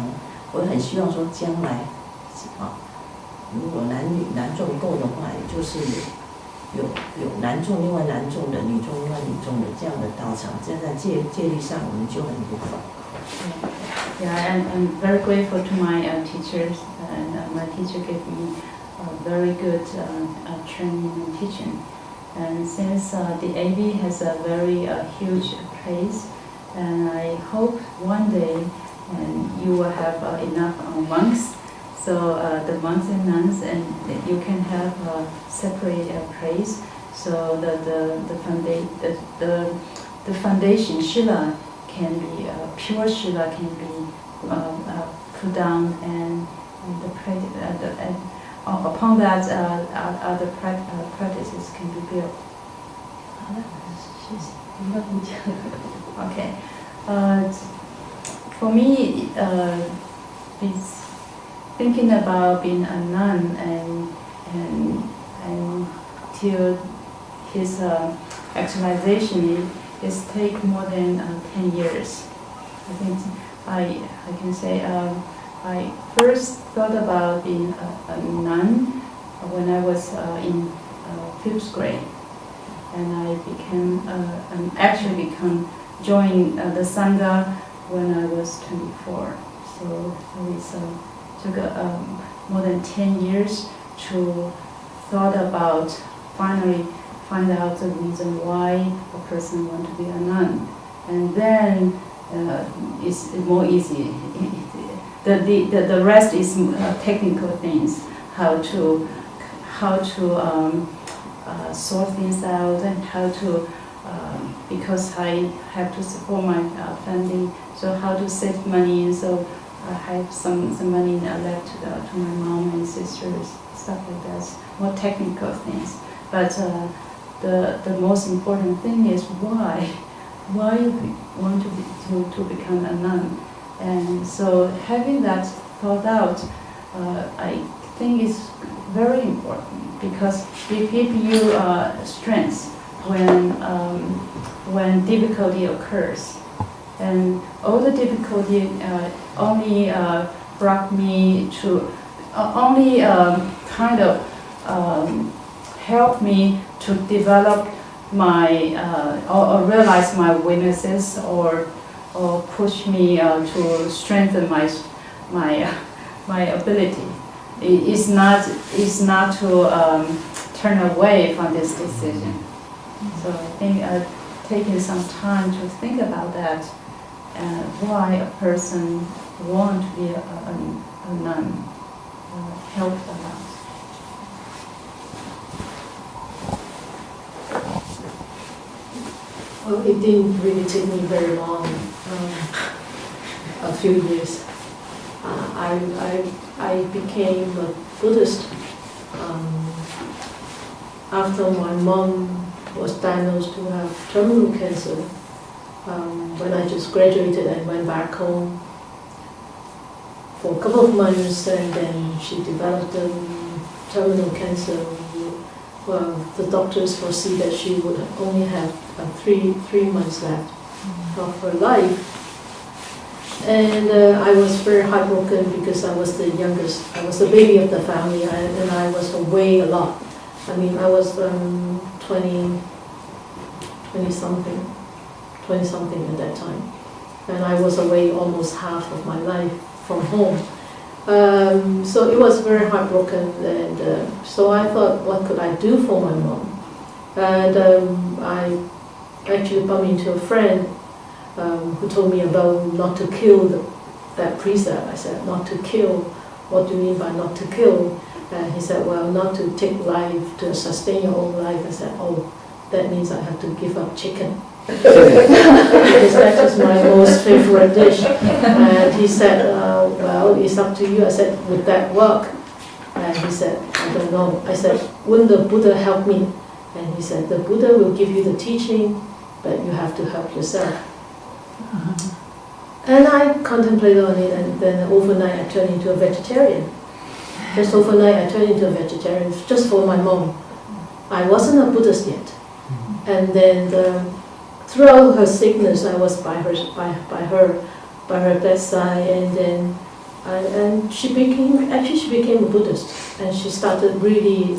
我很希望说将来如果男众够的话，也就是有男众另外男众的，女众另外女众的这样的道场，这样在戒律上我们就很不妨。Yeah, and I'm very grateful to my teachers, and my teacher gave me very good training and teaching. And since the AB has a very huge place, and I hope one day you will have enough monks, so the monks and nuns, and you can have separate place, so that the foundation Shila can be pure Shila can be put down, and upon that other practices can be built. 好了，谢谢。你要不讲？ Okay. For me, it's thinking about being a nun and till his actualization is take more than 10 years. I think I can say I first thought about being a nun when I was in 5th grade, and I actually joined the Sangha when I was 24. So it took more than 10 years to thought about finally find out the reason why a person want to be a nun, and then it's more easy. The rest is technical things, how to sort things out, and how to because I have to support my family, so how to save money. So I have some money left to my mom and sisters, stuff like that. More technical things, but the most important thing is why you want to become a nun. And so having that thought out, I think is very important, because it gives you strength when difficulty occurs. And all the difficulty only brought me to only kind of help me to develop my or realize my weaknesses, or push me to strengthen my ability. It's not to turn away from this decision. So I think taking some time to think about that, why a person want to be a nun, helped a lot. Well, it didn't really take me very long, a few years. I became a Buddhist after my mom was diagnosed to have terminal cancer. When I just graduated and went back home for a couple of months, and then she developed terminal cancer. Well, the doctors foresee that she would only have 3 months left of her life. And I was very heartbroken, because I was the youngest. I was the baby of the family, and I was away a lot. I mean, I was 20 something at that time. And I was away almost half of my life from home. So it was very heartbroken, and so I thought, what could I do for my mom? And I actually bumped into a friend who told me about not to kill that precept. I said, not to kill? What do you mean by not to kill? And he said, well, not to take life, to sustain your own life. I said, oh, that means I have to give up chicken. Because that is my most favorite dish. And he said, well, it's up to you. I said, would that work? And he said, I don't know. I said, wouldn't the Buddha help me? And he said, the Buddha will give you the teaching, but you have to help yourself. And I contemplated on it, and then overnight I turned into a vegetarian. Just overnight I turned into a vegetarian, just for my mom. I wasn't a Buddhist yet. And then throughout her sickness, I was by her bedside, and then she became a Buddhist, and she started really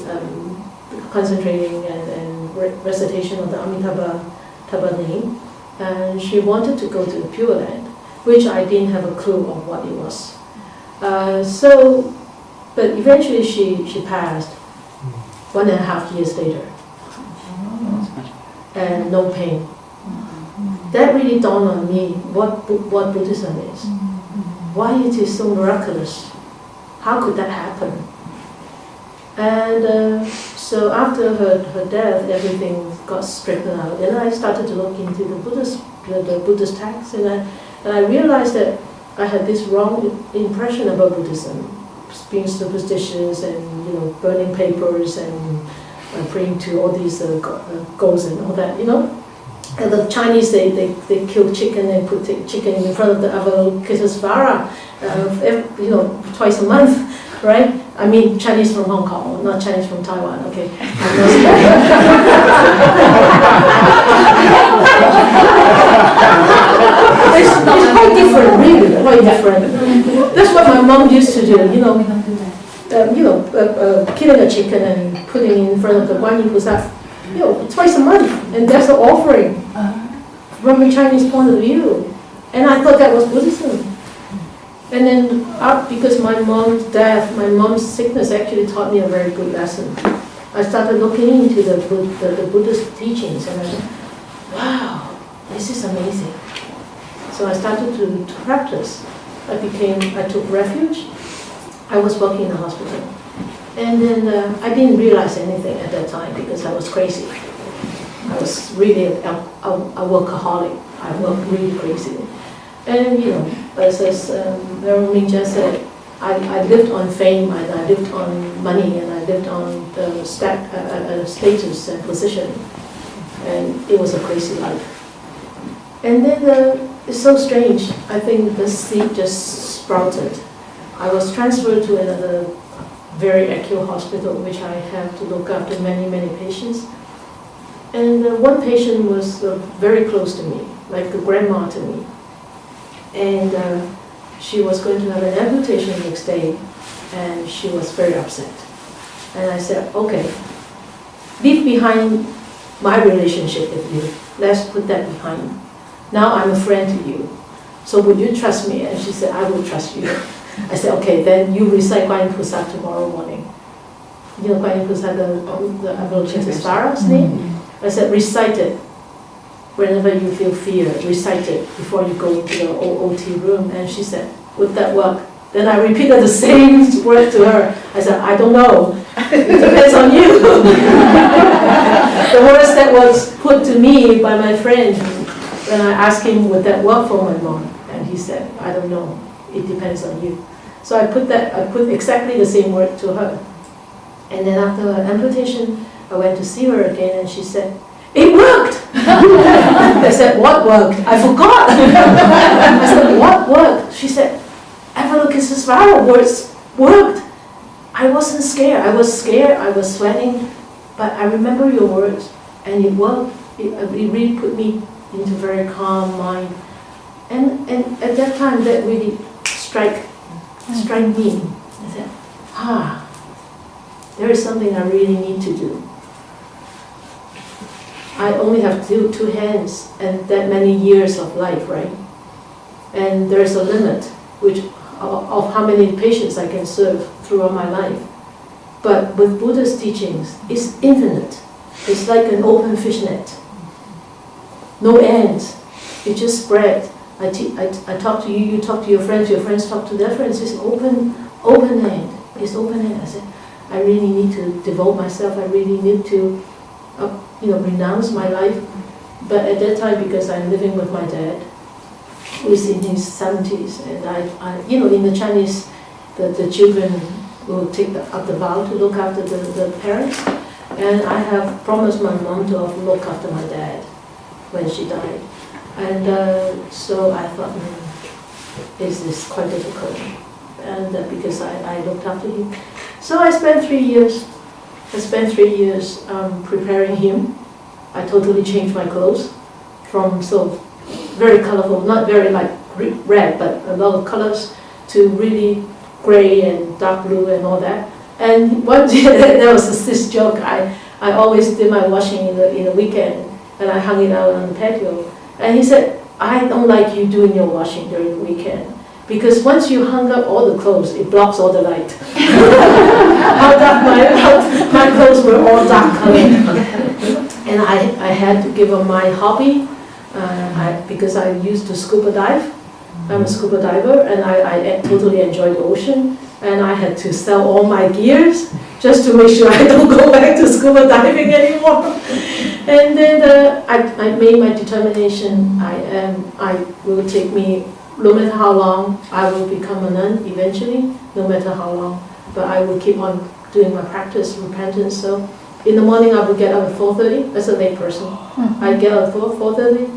concentrating and recitation of the Amitabha name, and she wanted to go to the Pure Land, which I didn't have a clue of what it was. But eventually she passed 1.5 years later, and no pain. That really dawned on me what Buddhism is. Why it is so miraculous? How could that happen? And so after her death, everything got straightened out, and I started to look into the Buddhist texts, and I realized that I had this wrong impression about Buddhism, being superstitious and burning papers and praying to all these gods and all that, And the Chinese, they kill chicken and put chicken in front of the Avalokitesvara, twice a month, right? I mean Chinese from Hong Kong, not Chinese from Taiwan, okay? It's quite different, really, quite different. That's what my mom used to do, killing a chicken and putting it in front of the Guan Yin Pusa, twice a month, and that's an offering from a Chinese point of view. And I thought that was Buddhism. And then, because my mom's death, my mom's sickness actually taught me a very good lesson. I started looking into the Buddhist teachings, and I thought, wow, this is amazing. So I started to practice. I took refuge. I was working in the hospital. And then I didn't realize anything at that time because I was crazy. I was really a workaholic. I worked really crazy. And as Marilyn just said, I lived on fame, and I lived on money, and I lived on the status and position. And it was a crazy life. And then it's so strange. I think the seed just sprouted. I was transferred to another very acute hospital, which I have to look after many, many patients. And one patient was very close to me, like a grandma to me. And she was going to have an amputation next day, and she was very upset. And I said, okay, leave behind my relationship with you. Let's put that behind. Now I'm a friend to you. So would you trust me? And she said, I will trust you. I said, okay, then you recite Guan Yin Pusa tomorrow morning. Guan Yin Pusa, the Avalokitesvara's name? I said, recite it. Whenever you feel fear, recite it before you go into the OT room. And she said, would that work? Then I repeated the same word to her. I said, I don't know. It depends on you. The words that was put to me by my friend, when I asked him, would that work for my mom? And he said, I don't know. It depends on you. So I put exactly the same word to her. And then after her amputation, I went to see her again, and she said, it worked! I said, what worked? I forgot! I said, what worked? She said, Avalokitesvara words worked. I wasn't scared. I was scared, I was sweating, but I remember your words, and it worked. It really put me into a very calm mind. And at that time, that really struck me. I said, there is something I really need to do. I only have two hands and that many years of life, right? And there's a limit of how many patients I can serve throughout my life. But with Buddha's teachings, it's infinite. It's like an open fishnet. No ends. It just spread. I talk to you, you talk to your friends talk to their friends. It's open end. It's open end. I said, I really need to devote myself. I really need to, renounce my life. But at that time, because I'm living with my dad, who's in his 70s, and I in the Chinese, the children will take up the vow to look after the parents, and I have promised my mom to look after my dad when she died. And so I thought, this is quite difficult, and because I looked after him. So I spent 3 years. Preparing him, I totally changed my clothes from so very colorful, not very like red, but a lot of colors, to really gray and dark blue and all that. And one day, there was this joke, I always did my washing in the weekend, and I hung it out on the patio. And he said, I don't like you doing your washing during the weekend, because once you hung up all the clothes, it blocks all the light. How dark my clothes were all dark colored. And I had to give up my hobby, because I used to scuba dive. I'm a scuba diver, and I totally enjoy the ocean. And I had to sell all my gears just to make sure I don't go back to scuba diving anymore. And then I made my determination. I will take me, no matter how long, I will become a nun eventually, no matter how long. But I will keep on doing my practice, repentance. So in the morning I will get up at 4:30 as a lay person. I get up at 4:30.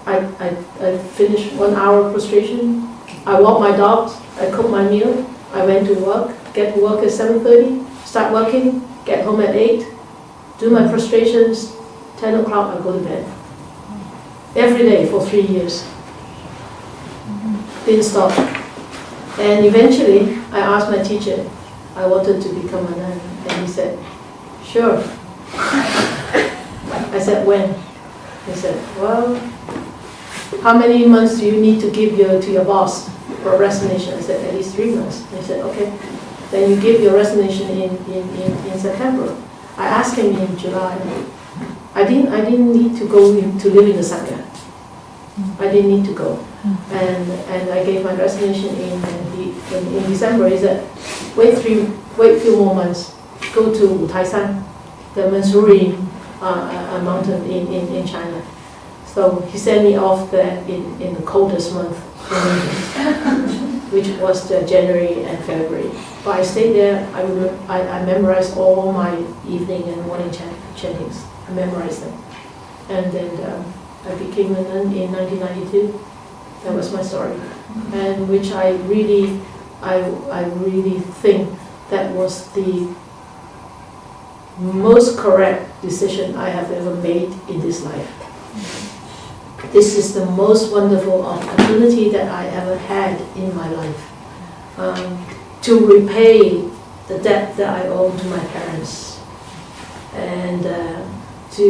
I finish 1 hour prostration. I walk my dogs. I cook my meal. I went to work. Get to work at 7:30. Start working. Get home at 8. Do my prostrations. 10 o'clock I go to bed. Every day for 3 years. Didn't stop. And eventually I asked my teacher. I wanted to become a nun, and he said, "Sure." I said, "When?" He said, "Well, how many months do you need to give to your boss for resignation?" I said, "At least 3 months." He said, "Okay, then you give your resignation in September." I asked him in July. I didn't need to go to live in the Sangha. I didn't need to go. And I gave my resignation in December. He said, wait few more months. Go to Taisan, the Mansouri mountain in China. So he sent me off there in the coldest month, which was January and February. But I stayed there. I memorized all my evening and morning chantings. I memorized them. And then I became a nun in 1992. That was my story. And which I really think that was the most correct decision I have ever made in this life. This is the most wonderful opportunity that I ever had in my life, to repay the debt that I owe to my parents, and to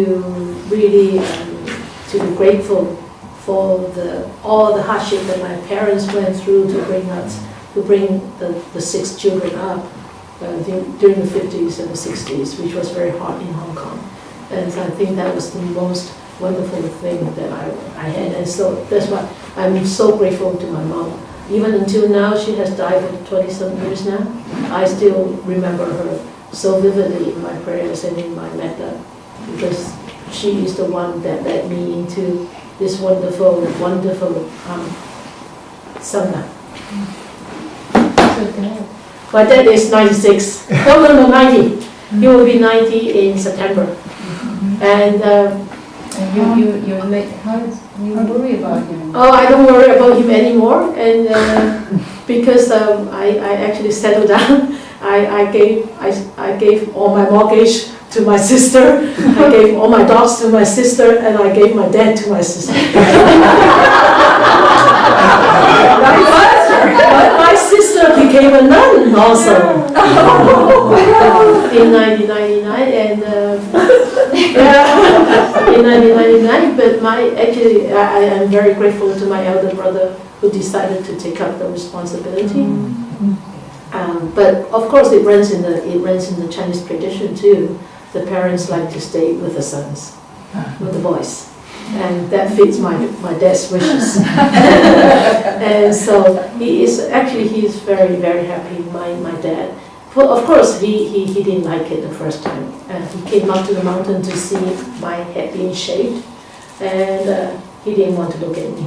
really to be grateful for all the hardship that my parents went through to bring the 6 children up during the 50s and the 60s, which was very hard in Hong Kong. And I think that was the most wonderful thing that I had. And so that's why I'm so grateful to my mom. Even until now, she has died for 20-some years now. I still remember her so vividly in my prayers and in my metta, because she is the one that led me into this wonderful Sangha. My dad is 96. No, 90. He will be 90 in September. And you worry about him? oh, I don't worry about him anymore. And because I actually settled down, I gave all my mortgage to my sister. I gave all my dogs to my sister, and I gave my dad to my sister. But my sister became a nun also in 1999, and in 1999. But I am very grateful to my elder brother who decided to take up the responsibility. But of course, it runs in the Chinese tradition too. The parents like to stay with the sons, with the boys. And that fits my dad's wishes. And so he is very, very happy, my dad. Well, of course, he didn't like it the first time. He came up to the mountain to see my head being shaved, and he didn't want to look at me.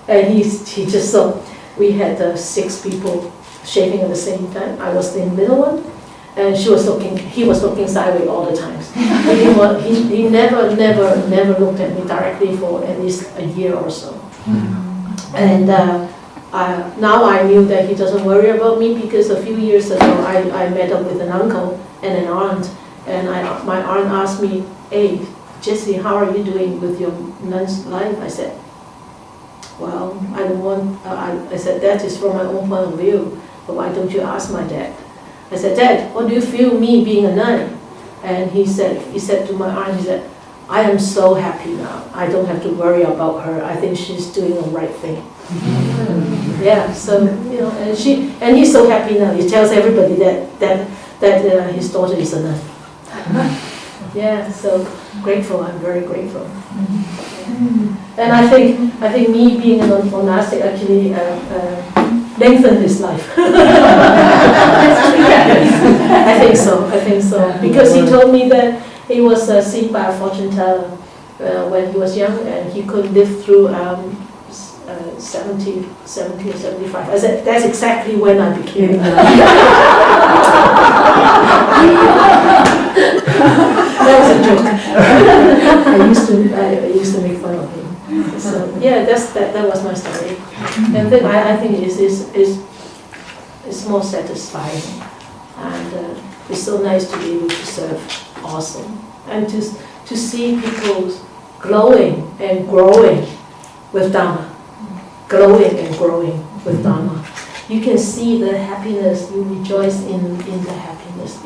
And he just saw, we had 6 people shaving at the same time. I was the middle one. And he was looking sideways all the time. He never looked at me directly for at least a year or so. And now I knew that he doesn't worry about me, because a few years ago I met up with an uncle and an aunt, and my aunt asked me, hey, Jessie, how are you doing with your nun's life? I said, well, I don't want, I said, that is from my own point of view, but why don't you ask my dad? I said, Dad, what do you feel me being a nun? And he said to my aunt, he said, I am so happy now. I don't have to worry about her. I think she's doing the right thing. Yeah, so, you know, and he's so happy now. He tells everybody that his daughter is a nun. Yeah, so grateful. I'm very grateful. And I think me being a monastic actually lengthened his life. I think so. Because he told me that he was seen by a fortune teller when he was young, and he could live through 70 or 75. I said, that's exactly when I became a nun. That was a joke. I used to make fun of him. So yeah, that was my story. And then I think it's more satisfying, and it's so nice to be able to serve also, and to see people glowing and growing with Dharma, glowing and growing with Dharma. You can see the happiness. You rejoice in the happiness.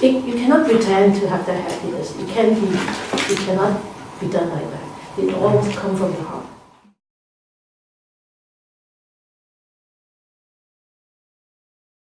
You cannot pretend to have that happiness. It cannot be done like that. It all comes from the heart.